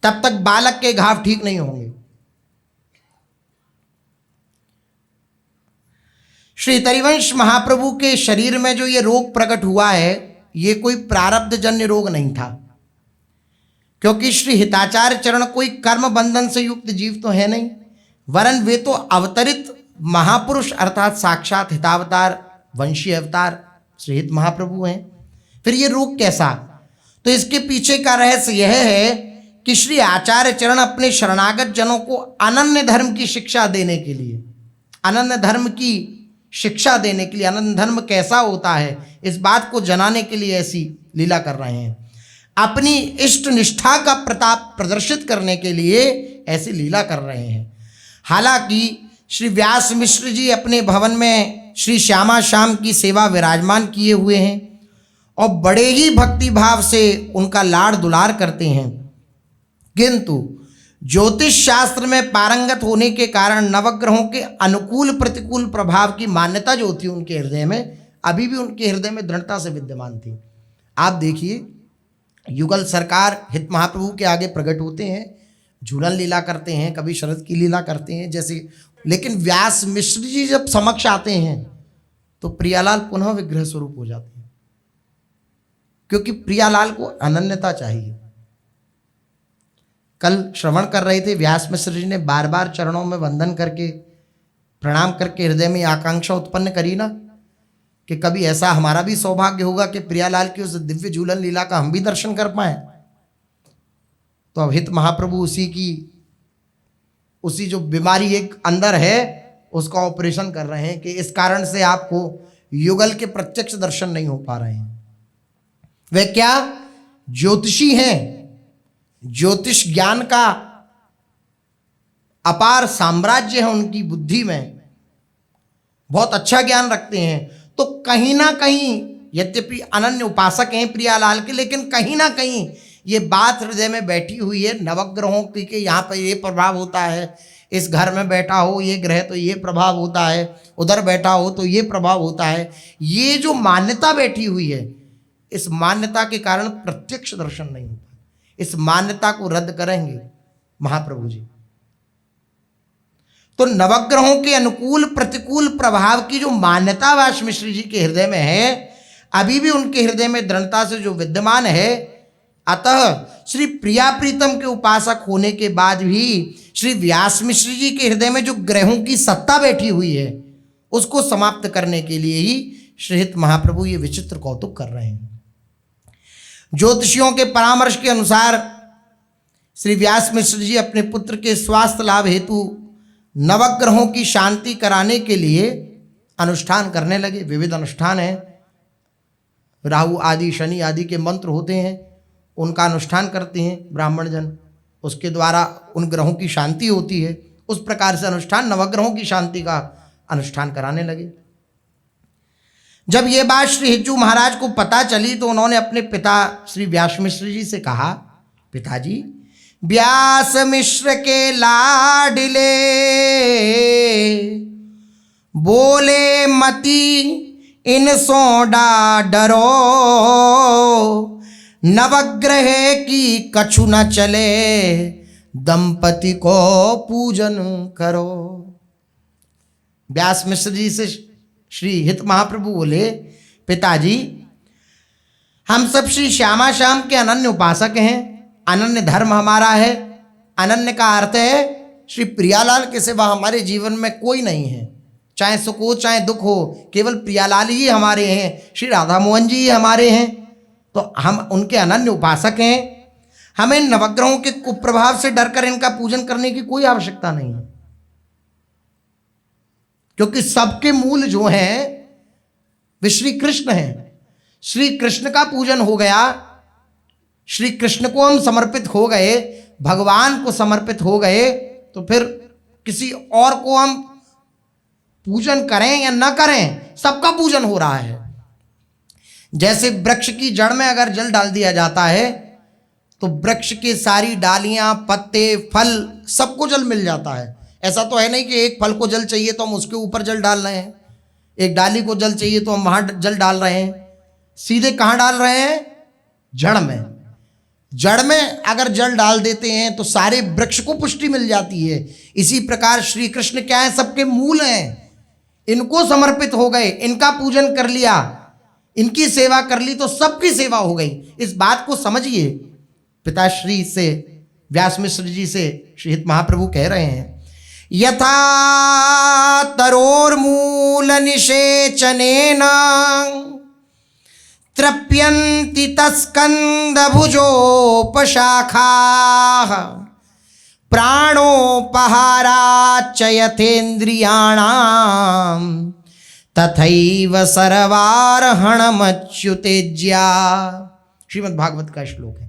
तब तक बालक के घाव ठीक नहीं होंगे। श्री तरिवंश महाप्रभु के शरीर में जो ये रोग प्रकट हुआ है ये कोई प्रारब्ध जन्य रोग नहीं था, क्योंकि श्री हिताचार्य चरण कोई कर्म बंधन से युक्त जीव तो है नहीं, वरन वे तो अवतरित महापुरुष अर्थात साक्षात हितावतार वंशी अवतार श्री हित महाप्रभु हैं। फिर ये रोग कैसा? तो इसके पीछे का रहस्य यह है कि श्री आचार्य चरण अपने शरणागत जनों को अनन्य धर्म की शिक्षा देने के लिए, अनन्य धर्म की शिक्षा देने के लिए, अनन्य धर्म कैसा होता है इस बात को जनाने के लिए ऐसी लीला कर रहे हैं। अपनी इष्ट निष्ठा का प्रताप प्रदर्शित करने के लिए ऐसी लीला कर रहे हैं। हालांकि श्री व्यास मिश्र जी अपने भवन में श्री श्यामा श्याम की सेवा विराजमान किए हुए हैं और बड़े ही भक्ति भाव से उनका लाड़ दुलार करते हैं, किंतु ज्योतिष शास्त्र में पारंगत होने के कारण नवग्रहों के अनुकूल प्रतिकूल प्रभाव की मान्यता जो थी उनके हृदय में, अभी भी उनके हृदय में दृढ़ता से विद्यमान थी। आप देखिए युगल सरकार हित महाप्रभु के आगे प्रकट होते हैं, झूलन लीला करते हैं, कभी शरद की लीला करते हैं जैसे, लेकिन व्यास मिश्र जी जब समक्ष आते हैं तो प्रियालाल पुनः विग्रह स्वरूप हो जाते हैं, क्योंकि प्रियालाल को अनन्यता चाहिए। कल श्रवण कर रहे थे व्यास मिश्र जी ने बार बार चरणों में वंदन करके प्रणाम करके हृदय में आकांक्षा उत्पन्न करी ना कि कभी ऐसा हमारा भी सौभाग्य होगा कि प्रियालाल की उस दिव्य झूलन लीला का हम भी दर्शन कर पाए। तो अब हित महाप्रभु उसी जो बीमारी एक अंदर है उसका ऑपरेशन कर रहे हैं कि इस कारण से आपको युगल के प्रत्यक्ष दर्शन नहीं हो पा रहे हैं। वे क्या ज्योतिषी हैं, ज्योतिष ज्ञान का अपार साम्राज्य है उनकी बुद्धि में, बहुत अच्छा ज्ञान रखते हैं। तो कहीं ना कहीं यद्यपि अनन्य उपासक हैं प्रियालाल के, लेकिन कहीं ना कहीं ये बात हृदय में बैठी हुई है नवग्रहों की कि यहाँ पर ये प्रभाव होता है, इस घर में बैठा हो ये ग्रह तो ये प्रभाव होता है, उधर बैठा हो तो ये प्रभाव होता है। ये जो मान्यता बैठी हुई है इस मान्यता के कारण प्रत्यक्ष दर्शन नहीं होता। इस मान्यता को रद्द करेंगे महाप्रभु जी। तो नवग्रहों के अनुकूल प्रतिकूल प्रभाव की जो मान्यता व्यास मिश्र जी के हृदय में है अभी भी उनके हृदय में दृढ़ता से जो विद्यमान है, अतः श्री प्रिया प्रीतम के उपासक होने के बाद भी श्री व्यास मिश्र जी के हृदय में जो ग्रहों की सत्ता बैठी हुई है उसको समाप्त करने के लिए ही श्रीहित महाप्रभु ये विचित्र कौतुक कर रहे हैं। ज्योतिषियों के परामर्श के अनुसार श्री व्यास मिश्र जी अपने पुत्र के स्वास्थ्य लाभ हेतु नवग्रहों की शांति कराने के लिए अनुष्ठान करने लगे। विविध अनुष्ठान हैं, राहु आदि शनि आदि के मंत्र होते हैं, उनका अनुष्ठान करते हैं ब्राह्मण जन, उसके द्वारा उन ग्रहों की शांति होती है। उस प्रकार से अनुष्ठान नवग्रहों की शांति का अनुष्ठान कराने लगे। जब ये बात श्री हिज्जू महाराज को पता चली तो उन्होंने अपने पिता श्री व्यास मिश्र जी से कहा, पिताजी व्यास मिश्र के लाडले बोले मती इन सोडा डरो, नवग्रह की कछु न चले दंपति को पूजन करो। व्यास मिश्र जी से श्री हित महाप्रभु बोले, पिताजी हम सब श्री श्यामा श्याम के अनन्य उपासक हैं, अनन्य धर्म हमारा है। अनन्य का अर्थ है श्री प्रियालाल के सिवा हमारे जीवन में कोई नहीं है, चाहे सुख हो चाहे दुख हो, केवल प्रियालाल ही हमारे हैं, श्री राधा मोहन जी ही हमारे हैं। तो हम उनके अनन्य उपासक हैं, हमें नवग्रहों के कुप्रभाव से डरकर इनका पूजन करने की कोई आवश्यकता नहीं है, क्योंकि सबके मूल जो हैं वे श्री कृष्ण हैं। श्री कृष्ण का पूजन हो गया, श्री कृष्ण को हम समर्पित हो गए, भगवान को समर्पित हो गए, तो फिर किसी और को हम पूजन करें या न करें सबका पूजन हो रहा है। जैसे वृक्ष की जड़ में अगर जल डाल दिया जाता है तो वृक्ष के सारी डालियां, पत्ते, फल सबको जल मिल जाता है। ऐसा तो है नहीं कि एक फल को जल चाहिए तो हम उसके ऊपर जल डाल रहे हैं, एक डाली को जल चाहिए तो हम वहां जल डाल रहे हैं। सीधे कहाँ डाल रहे हैं? जड़ में। जड़ में अगर जल डाल देते हैं तो सारे वृक्ष को पुष्टि मिल जाती है। इसी प्रकार श्री कृष्ण क्या है? सबके मूल हैं। इनको समर्पित हो गए, इनका पूजन कर लिया, इनकी सेवा कर ली तो सबकी सेवा हो गई। इस बात को समझिए। पिताश्री से, व्यास मिश्र जी से श्रीहित महाप्रभु कह रहे हैं, यथा तरोर्मूल निषेचनेन तृप्यन्ति तस्कंद भुजोपशाखाः प्राणोपहाराच्च यथेन्द्रियाणां तथैव सर्वार्हणमच्युतेज्या। श्रीमद् भागवत का श्लोक है।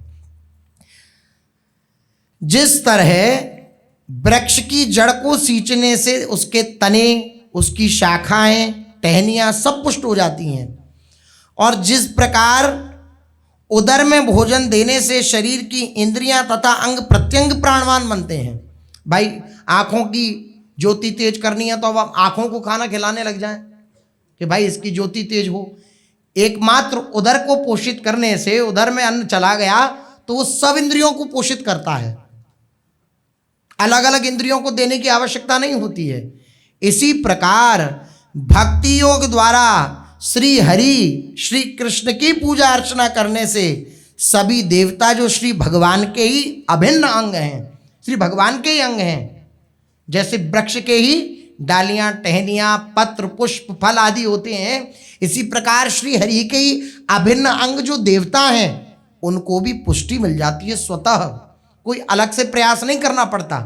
जिस तरह वृक्ष की जड़ को सींचने से उसके तने, उसकी शाखाएं, टहनियां सब पुष्ट हो जाती हैं, और जिस प्रकार उदर में भोजन देने से शरीर की इंद्रियां तथा अंग प्रत्यंग प्राणवान बनते हैं। भाई आँखों की ज्योति तेज करनी है तो अब हम आँखों को खाना खिलाने लग जाएं कि भाई इसकी ज्योति तेज हो। एकमात्र उदर को पोषित करने से, उदर में अन्न चला गया तो वो सब इंद्रियों को पोषित करता है, अलग अलग इंद्रियों को देने की आवश्यकता नहीं होती है। इसी प्रकार भक्ति योग द्वारा श्री हरि, श्री कृष्ण की पूजा अर्चना करने से सभी देवता जो श्री भगवान के ही अभिन्न अंग हैं, श्री भगवान के ही अंग हैं। जैसे वृक्ष के ही डालियां, टहनियां, पत्र, पुष्प, फल आदि होते हैं, इसी प्रकार श्री हरि के ही अभिन्न अंग जो देवता हैं उनको भी पुष्टि मिल जाती है स्वतः। कोई अलग से प्रयास नहीं करना पड़ता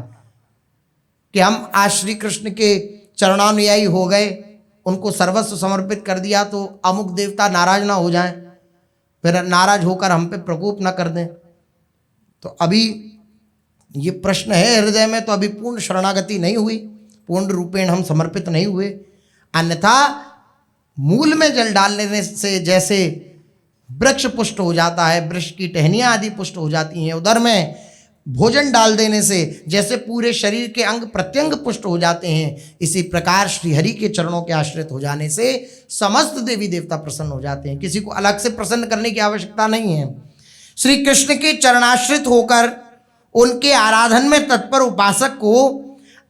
कि हम आज श्री कृष्ण के चरणानुयायी हो गए, उनको सर्वस्व समर्पित कर दिया तो अमुक देवता नाराज ना हो जाएं, फिर नाराज होकर हम पे प्रकोप ना कर दें। तो अभी ये प्रश्न है हृदय में, तो अभी पूर्ण शरणागति नहीं हुई, पूर्ण रूपेण हम समर्पित नहीं हुए। अन्यथा मूल में जल डालने से जैसे वृक्ष पुष्ट हो जाता है, वृक्ष की टहनियाँ आदि पुष्ट हो जाती हैं, उदर में भोजन डाल देने से जैसे पूरे शरीर के अंग प्रत्यंग पुष्ट हो जाते हैं, इसी प्रकार श्रीहरि के चरणों के आश्रित हो जाने से समस्त देवी देवता प्रसन्न हो जाते हैं। किसी को अलग से प्रसन्न करने की आवश्यकता नहीं है। श्री कृष्ण के चरणाश्रित होकर उनके आराधन में तत्पर उपासक को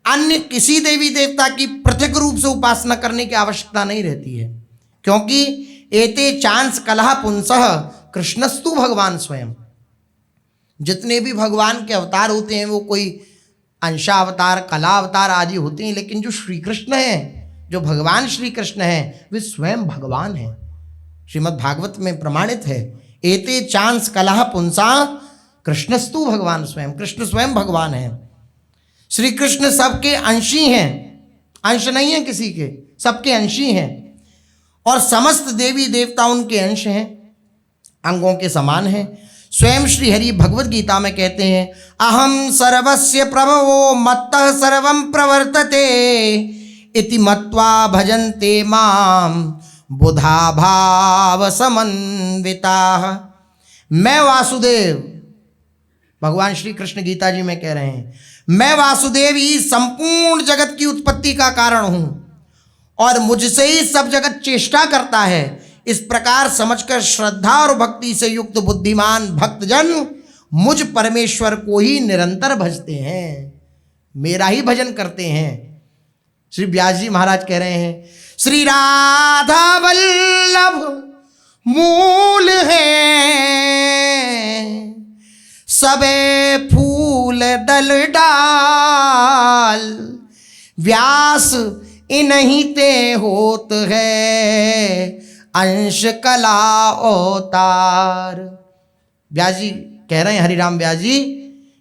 अन्य किसी देवी देवता की पृथक रूप से उपासना करने की आवश्यकता नहीं रहती है, क्योंकि एते चांस कलह पुंसः कृष्णस्तु भगवान स्वयं। जितने भी भगवान के अवतार होते हैं वो कोई अंशावतार, कला अवतार आदि होते हैं, लेकिन जो श्री कृष्ण हैं, जो भगवान श्री कृष्ण हैं, वे स्वयं भगवान हैं। श्रीमद् भागवत में प्रमाणित है, एते चांस कलह पुंसा कृष्णस्तु भगवान स्वयं। कृष्ण स्वयं भगवान हैं। श्री कृष्ण सबके अंशी हैं, अंश नहीं है किसी के, सबके अंशी हैं, और समस्त देवी देवता उनके अंश हैं, अंगों के समान हैं। स्वयं श्री हरि भगवद गीता में कहते हैं, अहम सर्वस्य प्रभवो मत्तः सर्वं प्रवर्तते इति मत्वा भजन्ते माम बुधा भाव समन्विताः। मैं वासुदेव, भगवान श्री कृष्ण गीता जी में कह रहे हैं, मैं वासुदेव ही संपूर्ण जगत की उत्पत्ति का कारण हूं और मुझसे ही सब जगत चेष्टा करता है। इस प्रकार समझकर श्रद्धा और भक्ति से युक्त बुद्धिमान भक्तजन मुझ परमेश्वर को ही निरंतर भजते हैं, मेरा ही भजन करते हैं। श्री व्यास जी महाराज कह रहे हैं, श्री राधा वल्लभ मूल है, सबे फूल दल डाल, व्यास इन्हीं ते होत है अंश कला अवतार। व्यास जी कह रहे हैं, हरिराम व्यास जी,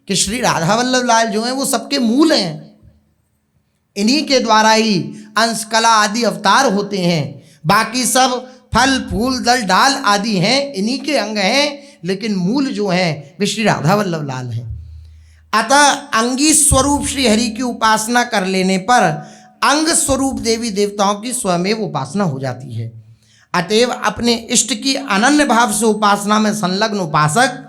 कि श्री राधा वल्लभ लाल जो हैं वो सबके मूल हैं, इन्हीं के द्वारा ही अंश कला आदि अवतार होते हैं। बाकी सब फल फूल दल डाल आदि हैं, इन्हीं के अंग हैं, लेकिन मूल जो हैं वे श्री राधा वल्लभ लाल हैं। अतः अंगी स्वरूप श्री हरि की उपासना कर लेने पर अंग स्वरूप देवी देवताओं की स्वयं उपासना हो जाती है। अतएव अपने इष्ट की अनन्य भाव से उपासना में संलग्न उपासक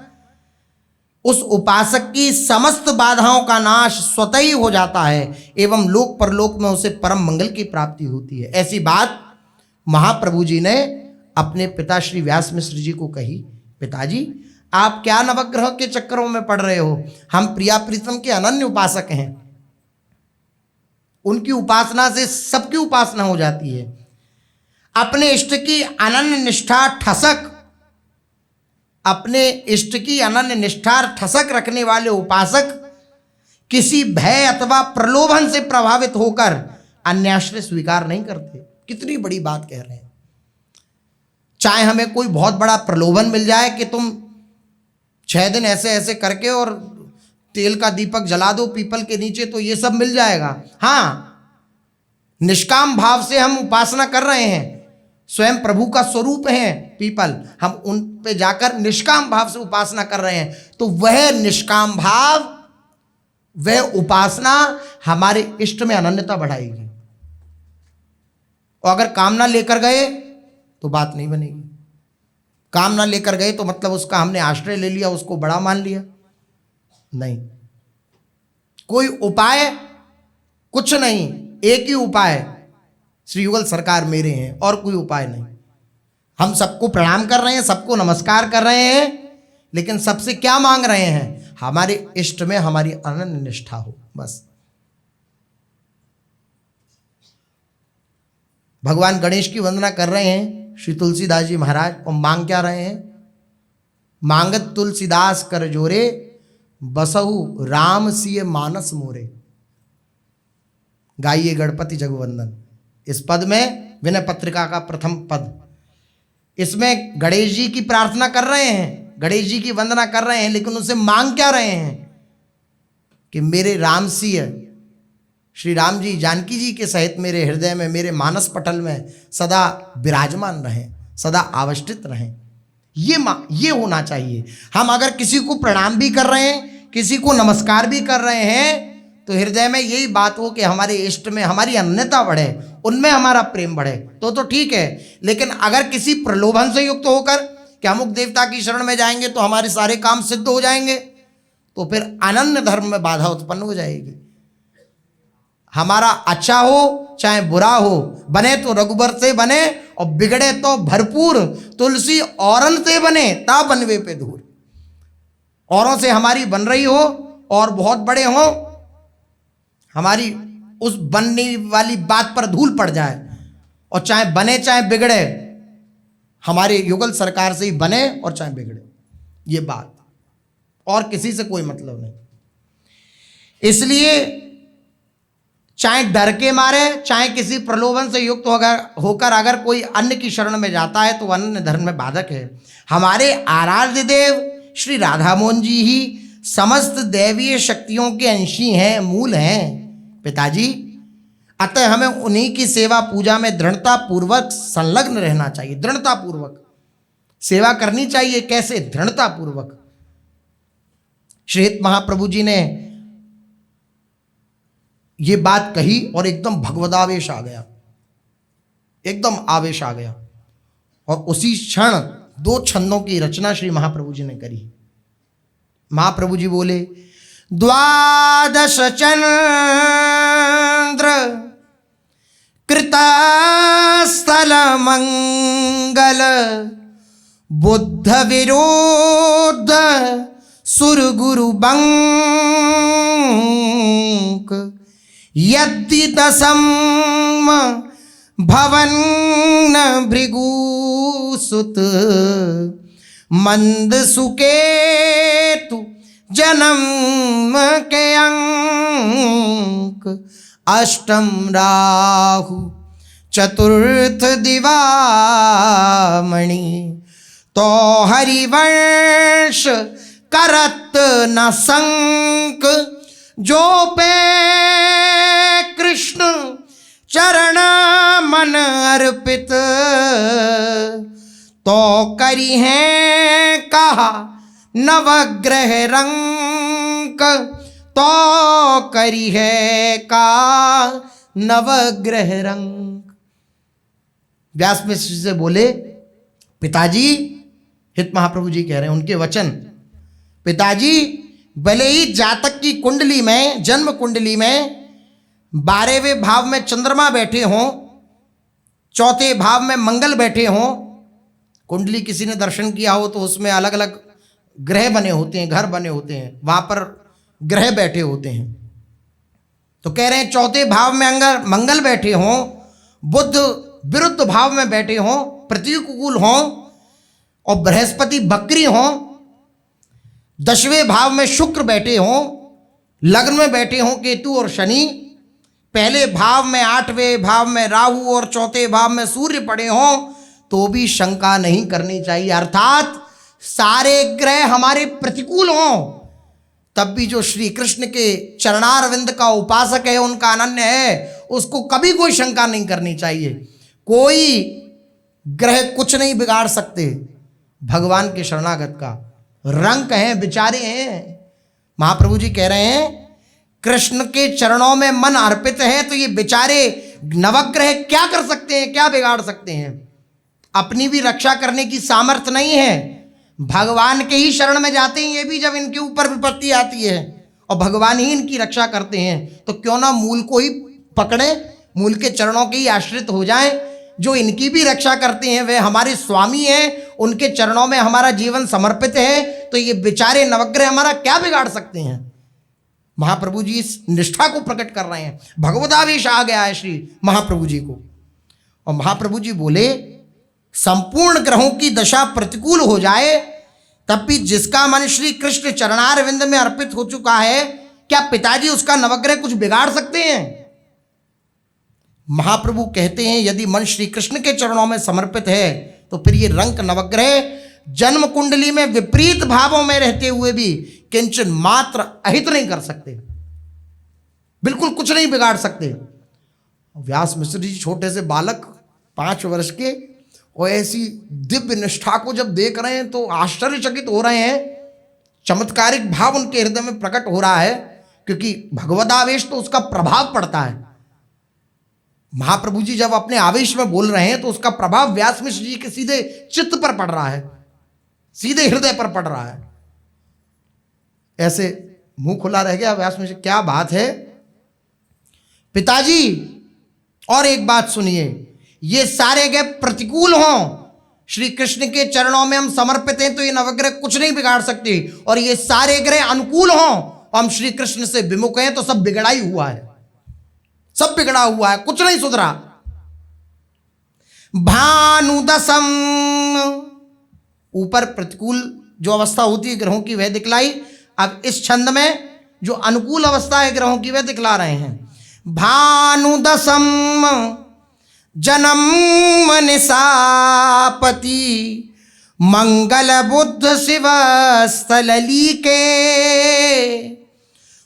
उस उपासक की समस्त बाधाओं का नाश स्वतः ही हो जाता है एवं लोक परलोक में उसे परम मंगल की प्राप्ति होती है। ऐसी बात महाप्रभु जी ने अपने पिता श्री व्यास मिश्र जी को कही। पिताजी, आप क्या नवग्रह के चक्करों में पड़ रहे हो? हम प्रिया प्रीतम के अनन्य उपासक हैं। उनकी उपासना से सबकी उपासना हो जाती है। अपने इष्ट की अनन्य निष्ठा ठसक, अपने इष्ट की अनन्य निष्ठा ठसक रखने वाले उपासक किसी भय अथवा प्रलोभन से प्रभावित होकर अन्याश्रय स्वीकार नहीं करते। कितनी बड़ी बात कह रहे हैं। चाहे हमें कोई बहुत बड़ा प्रलोभन मिल जाए कि तुम 6 दिन ऐसे ऐसे करके और तेल का दीपक जला दो पीपल के नीचे, तो ये सब मिल जाएगा। हाँ, निष्काम भाव से हम उपासना कर रहे हैं, स्वयं प्रभु का स्वरूप है पीपल, हम उन पे जाकर निष्काम भाव से उपासना कर रहे हैं, तो वह निष्काम भाव, वह उपासना हमारे इष्ट में अनन्यता बढ़ाएगी। और अगर कामना लेकर गए तो बात नहीं बनेगी। कामना लेकर गए तो मतलब उसका हमने आश्रय ले लिया, उसको बड़ा मान लिया। नहीं, कोई उपाय कुछ नहीं, एक ही उपाय श्री युगल सरकार मेरे हैं और कोई उपाय नहीं। हम सबको प्रणाम कर रहे हैं, सबको नमस्कार कर रहे हैं, लेकिन सबसे क्या मांग रहे हैं? हमारे इष्ट में हमारी अनन्य निष्ठा हो, बस। भगवान गणेश की वंदना कर रहे हैं श्री तुलसीदास जी महाराज, और मांग क्या रहे हैं? मांगत तुलसीदास कर जोरे, बसहु राम सिय मानस मोरे। गाइए गणपति जगवंदन। इस पद में विनय पत्रिका का प्रथम पद, इसमें गणेश जी की प्रार्थना कर रहे हैं, गणेश जी की वंदना कर रहे हैं, लेकिन उनसे मांग क्या रहे हैं? कि मेरे राम सिय श्री राम जी जानकी जी के सहित मेरे हृदय में, मेरे मानस पटल में सदा विराजमान रहें, सदा आविष्टित रहें। ये होना चाहिए। हम अगर किसी को प्रणाम भी कर रहे हैं, किसी को नमस्कार भी कर रहे हैं, तो हृदय में यही बात हो कि हमारे इष्ट में हमारी अनन्यता बढ़े, उनमें हमारा प्रेम बढ़े, तो ठीक है। लेकिन अगर किसी प्रलोभन से युक्त होकर कि अमुक देवता की शरण में जाएंगे तो हमारे सारे काम सिद्ध हो जाएंगे, तो फिर अनन्य धर्म में बाधा उत्पन्न हो जाएगी। हमारा अच्छा हो चाहे बुरा हो, बने तो रघुबर से बने और बिगड़े तो भरपूर, तुलसी औरन से बने ता बनवे पे दूर। औरों से हमारी बन रही हो और बहुत बड़े हो, हमारी उस बनने वाली बात पर धूल पड़ जाए, और चाहे बने चाहे बिगड़े, हमारे युगल सरकार से ही बने और चाहे बिगड़े, ये बात, और किसी से कोई मतलब नहीं। इसलिए चाहे डर के मारे, चाहे किसी प्रलोभन से युक्त होकर अगर कोई अन्य की शरण में जाता है तो अन्य धर्म में बाधक है। हमारे आराध्य देव श्री राधा मोहन जी ही समस्त दैवीय शक्तियों के अंशी हैं, मूल हैं पिताजी। अतः हमें उन्हीं की सेवा पूजा में दृढ़ता पूर्वक संलग्न रहना चाहिए। दृढ़ता पूर्वक सेवा करनी चाहिए। कैसे? दृढ़ता पूर्वक। श्रीहित महाप्रभु जी ने ये बात कही और एकदम भगवदावेश आ गया, एकदम आवेश आ गया, और उसी क्षण 2 छंदों की रचना श्री महाप्रभु जी ने करी। महाप्रभु जी बोले, द्वादश चंद्र कृतस्थल मंगल बुद्ध विरोध सुर गुरु बंक यदि दशम भवन भृगुसुत मंद सुकेतु जन्म के अंक अष्टम राहु चतुर्थ दिवामणि तो हरिवंश करत न संक जो पे कृष्ण चरण मन अर्पित तो करी है कहा नवग्रह रंक तो करी है का नवग्रह रंक। व्यास मिश्र से बोले, पिताजी, हित महाप्रभु जी कह रहे हैं उनके वचन, पिताजी भले ही जातक की कुंडली में, जन्म कुंडली में 12वें भाव में चंद्रमा बैठे हों, 4थे भाव में मंगल बैठे हों, कुंडली किसी ने दर्शन किया हो तो उसमें अलग अलग ग्रह बने होते हैं, घर बने होते हैं, वहां पर ग्रह बैठे होते हैं। तो कह रहे हैं 4थे भाव में अगर मंगल बैठे हों, बुध विरुद्ध भाव में बैठे हों, प्रतिकूल हों, और बृहस्पति बकरी हों, 10वें भाव में शुक्र बैठे हों, लग्न में बैठे हों केतु और शनि, पहले भाव में 8वें भाव में राहु और 4थे भाव में सूर्य पड़े हों, तो भी शंका नहीं करनी चाहिए। अर्थात सारे ग्रह हमारे प्रतिकूल हों, तब भी जो श्री कृष्ण के चरणारविंद का उपासक है, उनका अनन्य है, उसको कभी कोई शंका नहीं करनी चाहिए। कोई ग्रह कुछ नहीं बिगाड़ सकते भगवान के शरणागत का। रंक हैं, बेचारे हैं। महाप्रभु जी कह रहे हैं कृष्ण के चरणों में मन अर्पित है, तो ये बेचारे नवग्रह क्या कर सकते हैं, क्या बिगाड़ सकते हैं? अपनी भी रक्षा करने की सामर्थ्य नहीं है, भगवान के ही शरण में जाते हैं ये भी, जब इनके ऊपर विपत्ति आती है, और भगवान ही इनकी रक्षा करते हैं। तो क्यों ना मूल को ही पकड़े, मूल के चरणों के ही आश्रित हो जाएं। जो इनकी भी रक्षा करते हैं वे हमारे स्वामी हैं, उनके चरणों में हमारा जीवन समर्पित है, तो ये बेचारे नवग्रह हमारा क्या बिगाड़ सकते हैं? महाप्रभु जी इस निष्ठा को प्रकट कर रहे हैं। भगवदावेश आ गया है श्री महाप्रभु जी को। और महाप्रभु जी बोले, संपूर्ण ग्रहों की दशा प्रतिकूल हो जाए, तब भी जिसका मन श्री कृष्ण चरणारविंद में अर्पित हो चुका है, क्या पिताजी उसका नवग्रह कुछ बिगाड़ सकते हैं? महाप्रभु कहते हैं यदि मन श्री कृष्ण के चरणों में समर्पित है, तो फिर ये रंक नवग्रह जन्म कुंडली में विपरीत भावों में रहते हुए भी किंचन मात्र अहित नहीं कर सकते, बिल्कुल कुछ नहीं बिगाड़ सकते। व्यास मिश्र जी छोटे से बालक 5 वर्ष के, और ऐसी दिव्य निष्ठा को जब देख रहे हैं तो आश्चर्यचकित हो रहे हैं। चमत्कारिक भाव उनके हृदय में प्रकट हो रहा है, क्योंकि भगवदावेश तो उसका प्रभाव पड़ता है। महाप्रभु जी जब अपने आवेश में बोल रहे हैं तो उसका प्रभाव व्यास मिश्र जी के सीधे चित्त पर पड़ रहा है, सीधे हृदय पर पड़ रहा है। ऐसे मुंह खुला रह गया व्यास मिश्र, क्या बात है पिताजी। और एक बात सुनिए, ये सारे ग्रह प्रतिकूल हों, श्री कृष्ण के चरणों में हम समर्पित हैं, तो ये नवग्रह कुछ नहीं बिगाड़ सकते। और ये सारे ग्रह अनुकूल हों, हम श्री कृष्ण से विमुख हैं, तो सब बिगड़ा ही हुआ है, सब बिगड़ा हुआ है, कुछ नहीं सुधरा। भानुदसम, ऊपर प्रतिकूल जो अवस्था होती है ग्रहों की वह दिखलाई, अब इस छंद में जो अनुकूल अवस्था है ग्रहों की वह दिखला रहे हैं। भानुदसम जनम निशापति मंगल बुद्ध शिव स्थलली के,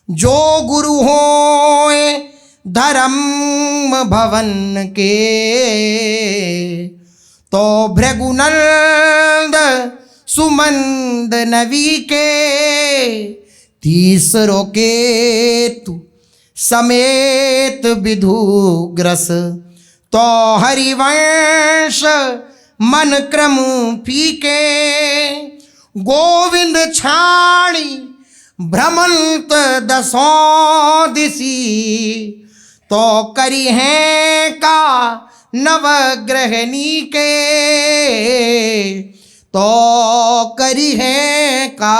जो गुरु होए धर्म भवन के, तो भृगुनंद सुमंद नवी के, तीसरो केतु समेत विधुग्रस, तो हरिवंश मन क्रम फीके, गोविंद छाणी भ्रमंत दसों दिशी, तो करी हैं का नवग्रहणी के, तो करी हैं का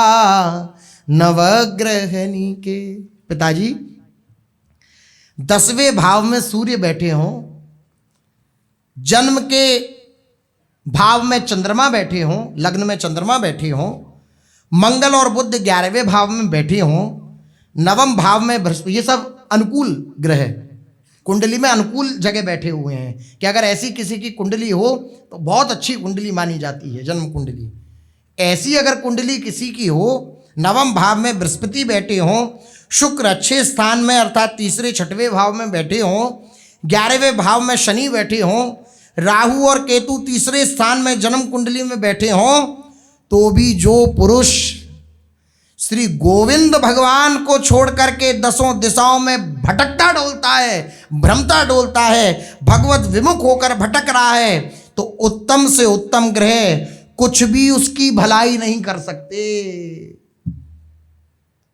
नवग्रहणी के। पिताजी 10वें भाव में सूर्य बैठे हों, जन्म के भाव में चंद्रमा बैठे हों, लग्न में चंद्रमा बैठे हों, मंगल और बुध 11वें भाव में बैठे हों, 9वें भाव में बृहस्पति, ये सब अनुकूल ग्रह कुंडली में अनुकूल जगह बैठे हुए हैं। कि अगर ऐसी किसी की कुंडली हो तो बहुत अच्छी कुंडली मानी जाती है जन्म कुंडली। ऐसी अगर कुंडली किसी की हो, 9वें भाव में बृहस्पति बैठे हों, शुक्र अच्छे स्थान में अर्थात 3, 6वें भाव में बैठे हों, 11वें भाव में शनि बैठे हों, राहु और केतु 3 स्थान में जन्म कुंडली में बैठे हों, तो भी जो पुरुष श्री गोविंद भगवान को छोड़ करके 10 दिशाओं में भटकता डोलता है, भ्रमता डोलता है, भगवत विमुख होकर भटक रहा है, तो उत्तम से उत्तम ग्रह कुछ भी उसकी भलाई नहीं कर सकते।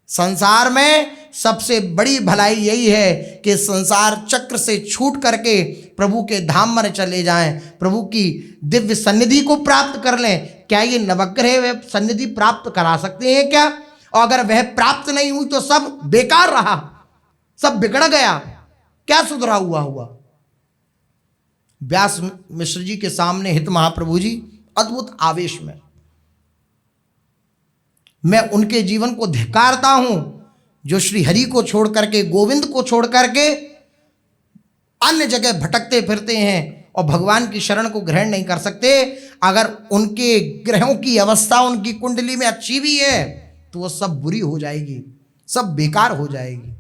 संसार में सबसे बड़ी भलाई यही है कि संसार चक्र से छूट करके प्रभु के धाम में चले जाएं, प्रभु की दिव्य सन्निधि को प्राप्त कर लें। क्या ये नवग्रह वे सन्निधि प्राप्त करा सकते हैं क्या? और अगर वह प्राप्त नहीं हुई तो सब बेकार रहा, सब बिगड़ गया, क्या सुधरा हुआ? व्यास मिश्र जी के सामने हित महाप्रभु जी अद्भुत आवेश में, मैं उनके जीवन को धिक्कारता हूं जो श्री हरि को छोड़ करके, गोविंद को छोड़ करके अन्य जगह भटकते फिरते हैं और भगवान की शरण को ग्रहण नहीं कर सकते। अगर उनके ग्रहों की अवस्था उनकी कुंडली में अच्छी भी है तो वो सब बुरी हो जाएगी, सब बेकार हो जाएगी।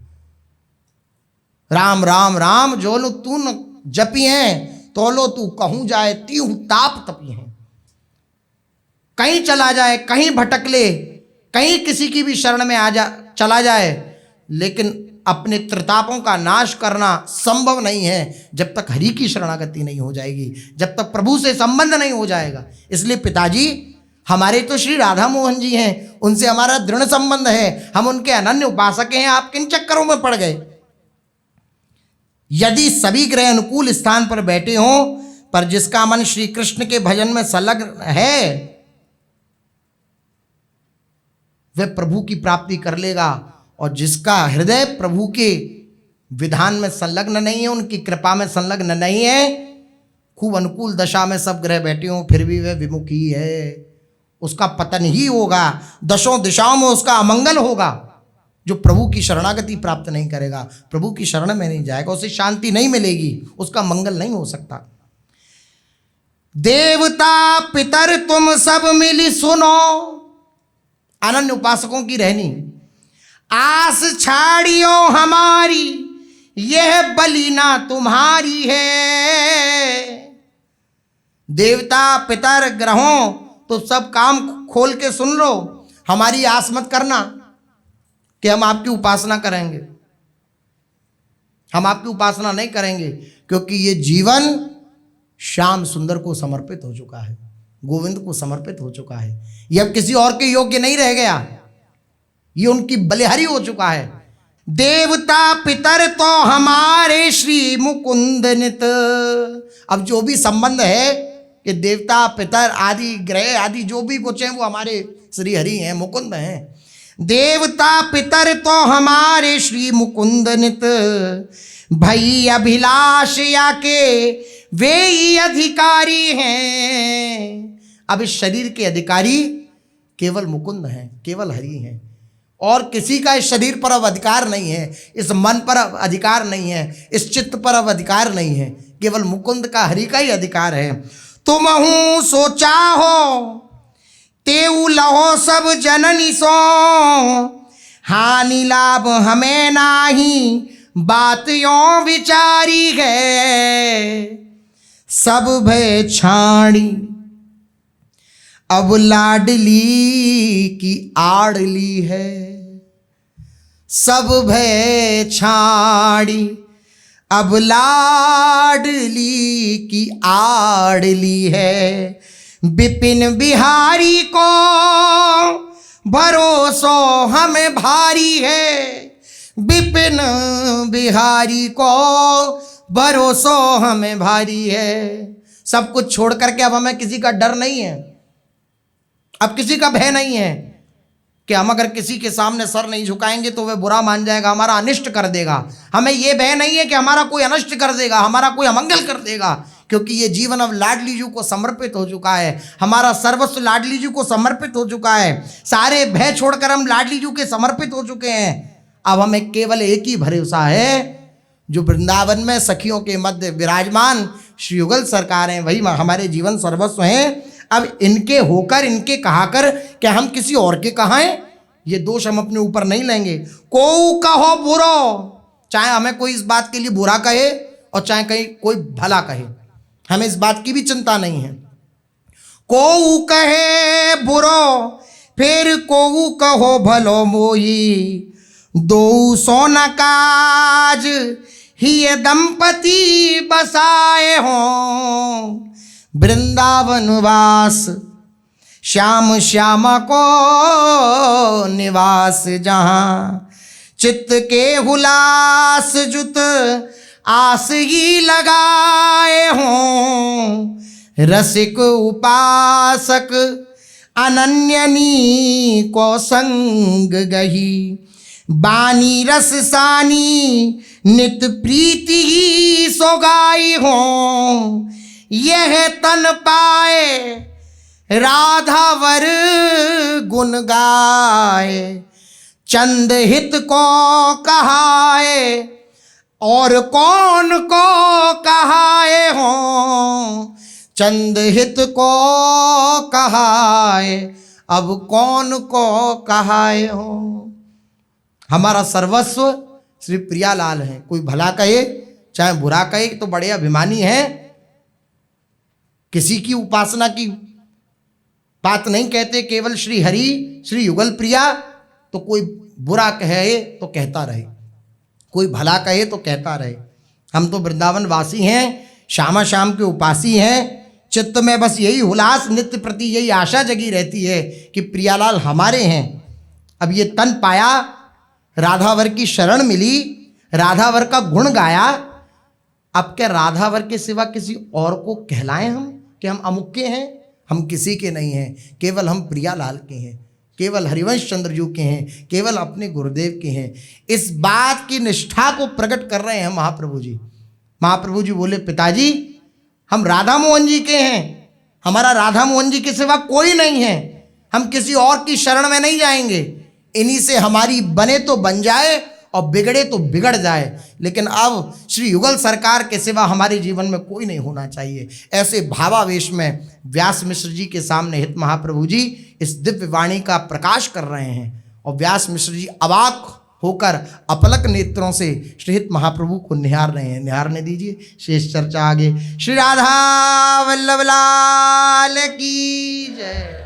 राम राम राम जोलो तू न जपी हैं, तोलो तू कहूं जाए तीहू ताप तपी हैं। कहीं चला जाए, कहीं भटक ले, कहीं किसी की भी शरण में चला जाए, लेकिन अपने त्रितापों का नाश करना संभव नहीं है जब तक हरि की शरणागति नहीं हो जाएगी, जब तक प्रभु से संबंध नहीं हो जाएगा। इसलिए पिताजी हमारे तो श्री राधा मोहन जी हैं, उनसे हमारा दृढ़ संबंध है, हम उनके अनन्य उपासक हैं। आप किन चक्करों में पड़ गए? यदि सभी ग्रह अनुकूल स्थान पर बैठे हों, पर जिसका मन श्री कृष्ण के भजन में संलग्न है वह प्रभु की प्राप्ति कर लेगा, और जिसका हृदय प्रभु के विधान में संलग्न नहीं है, उनकी कृपा में संलग्न नहीं है, खूब अनुकूल दशा में सब ग्रह बैठे हों फिर भी वह विमुख ही है, उसका पतन ही होगा, दशों दिशाओं में उसका अमंगल होगा। जो प्रभु की शरणागति प्राप्त नहीं करेगा, प्रभु की शरण में नहीं जाएगा, उसे शांति नहीं मिलेगी, उसका मंगल नहीं हो सकता। देवता पितर तुम सब मिली सुनो, अनन्य उपासकों की रहनी, आस छाड़ियो हमारी यह बलि ना तुम्हारी है। देवता पितर ग्रहों तो सब काम खोल के सुन लो, हमारी आस मत करना कि हम आपकी उपासना करेंगे, हम आपकी उपासना नहीं करेंगे, क्योंकि ये जीवन श्याम सुंदर को समर्पित हो चुका है, गोविंद को समर्पित हो चुका है। ये अब किसी और के योग्य नहीं रह गया, ये उनकी बलिहारी हो चुका है। देवता पितर तो हमारे श्री मुकुंद नित, अब जो भी संबंध है कि देवता पितर आदि ग्रह आदि जो भी कुछ है वो हमारे श्री हरि हैं, मुकुंद हैं। देवता पितर तो हमारे श्री मुकुंद नित, भई अभिलाष या के वे ही अधिकारी हैं। अब इस शरीर के अधिकारी केवल मुकुंद हैं, केवल हरि हैं, और किसी का इस शरीर पर अब अधिकार नहीं है, इस मन पर अब अधिकार नहीं है, इस चित्त पर अब अधिकार नहीं है, केवल मुकुंद का, हरि का ही अधिकार है। तुमहु सोचा हो तेऊ लहो सब जननी सो, हानि लाभ हमें नाही बात यों विचारी है। सब भय छाणी अब लाडली की आड़ली है, सब भय छाड़ी अब लाडली की आड़ली है। विपिन बिहारी को भरोसो हमें भारी है, विपिन बिहारी को भरोसो हमें भारी है। सब कुछ छोड़ करके अब हमें किसी का डर नहीं है, अब किसी का भय नहीं है कि हम अगर किसी के सामने सर नहीं झुकाएंगे तो वह बुरा मान जाएगा, हमारा अनिष्ट कर देगा। हमें यह भय नहीं है कि हमारा कोई अनिष्ट कर देगा, हमारा कोई अमंगल कर देगा, क्योंकि ये जीवन अब लाडली जी को समर्पित हो चुका है, हमारा सर्वस्व लाडली जी को समर्पित हो चुका है। सारे भय छोड़कर हम लाडली जी के समर्पित हो चुके हैं। अब हमें केवल एक ही भरोसा है, जो वृंदावन में सखियों के मध्य विराजमान श्री युगल सरकार हैं, वही हमारे जीवन सर्वस्व हैं। अब इनके होकर, इनके कहाकर क्या हम किसी और के कहाएं? ये दोष हम अपने ऊपर नहीं लेंगे। को कहो बुरो, चाहे हमें कोई इस बात के लिए बुरा कहे और चाहे कहीं कोई भला कहे, हमें इस बात की भी चिंता नहीं है। को कहे बुरो फिर को कहो भलो मोही, दो सोना काज ही दंपति बसाए हों, वृंदावन वास, श्याम श्यामा को निवास जहाँ, चित्त के हुलास जुत आस ही लगाए हों, रसिक उपासक अनन्यनी को संग गही, बानी रस सानी नित प्रीति ही सोगाई हो, यह तन पाए राधावर गुण गाए, चंद हित को कहाए और कौन को कहाए हो, चंद हित को कहाए अब कौन को कहाए हो। हमारा सर्वस्व श्री प्रियालाल है। कोई भला कहे चाहे बुरा कहे तो बड़े अभिमानी हैं, किसी की उपासना की बात नहीं कहते, केवल श्री हरि श्री युगल प्रिया। तो कोई बुरा कहे तो कहता रहे, कोई भला कहे तो कहता रहे। हम तो वृंदावन वासी हैं, श्यामा श्याम के उपासी हैं। चित्त में बस यही हुलास, नित्य प्रति यही आशा जगी रहती है कि प्रियालाल हमारे हैं। अब ये तन पाया, राधावर की शरण मिली, राधावर का गुण गाया। अब क्या राधावर के सिवा किसी और को कहलाएं हम कि हम अमुक के हैं? हम किसी के नहीं हैं, केवल हम प्रियालाल के हैं, केवल हरिवंश चंद्रजू के हैं, केवल अपने गुरुदेव के हैं। इस बात की निष्ठा को प्रकट कर रहे हैं महाप्रभु जी। महाप्रभु जी बोले, पिताजी हम राधा मोहन जी के हैं, हमारा राधा मोहन जी के सिवा कोई नहीं है, हम किसी और की शरण में नहीं जाएंगे। इन्हीं से हमारी बने तो बन जाए और बिगड़े तो बिगड़ जाए, लेकिन अब श्री युगल सरकार के सिवा हमारे जीवन में कोई नहीं होना चाहिए। ऐसे भावावेश में व्यास मिश्र जी के सामने हित महाप्रभु जी इस दिव्य वाणी का प्रकाश कर रहे हैं और व्यास मिश्र जी अवाक होकर अपलक नेत्रों से श्री हित महाप्रभु को निहार रहे हैं। निहारने दीजिए, शेष चर्चा आगे। श्री राधा वल्लभ लाल की जय।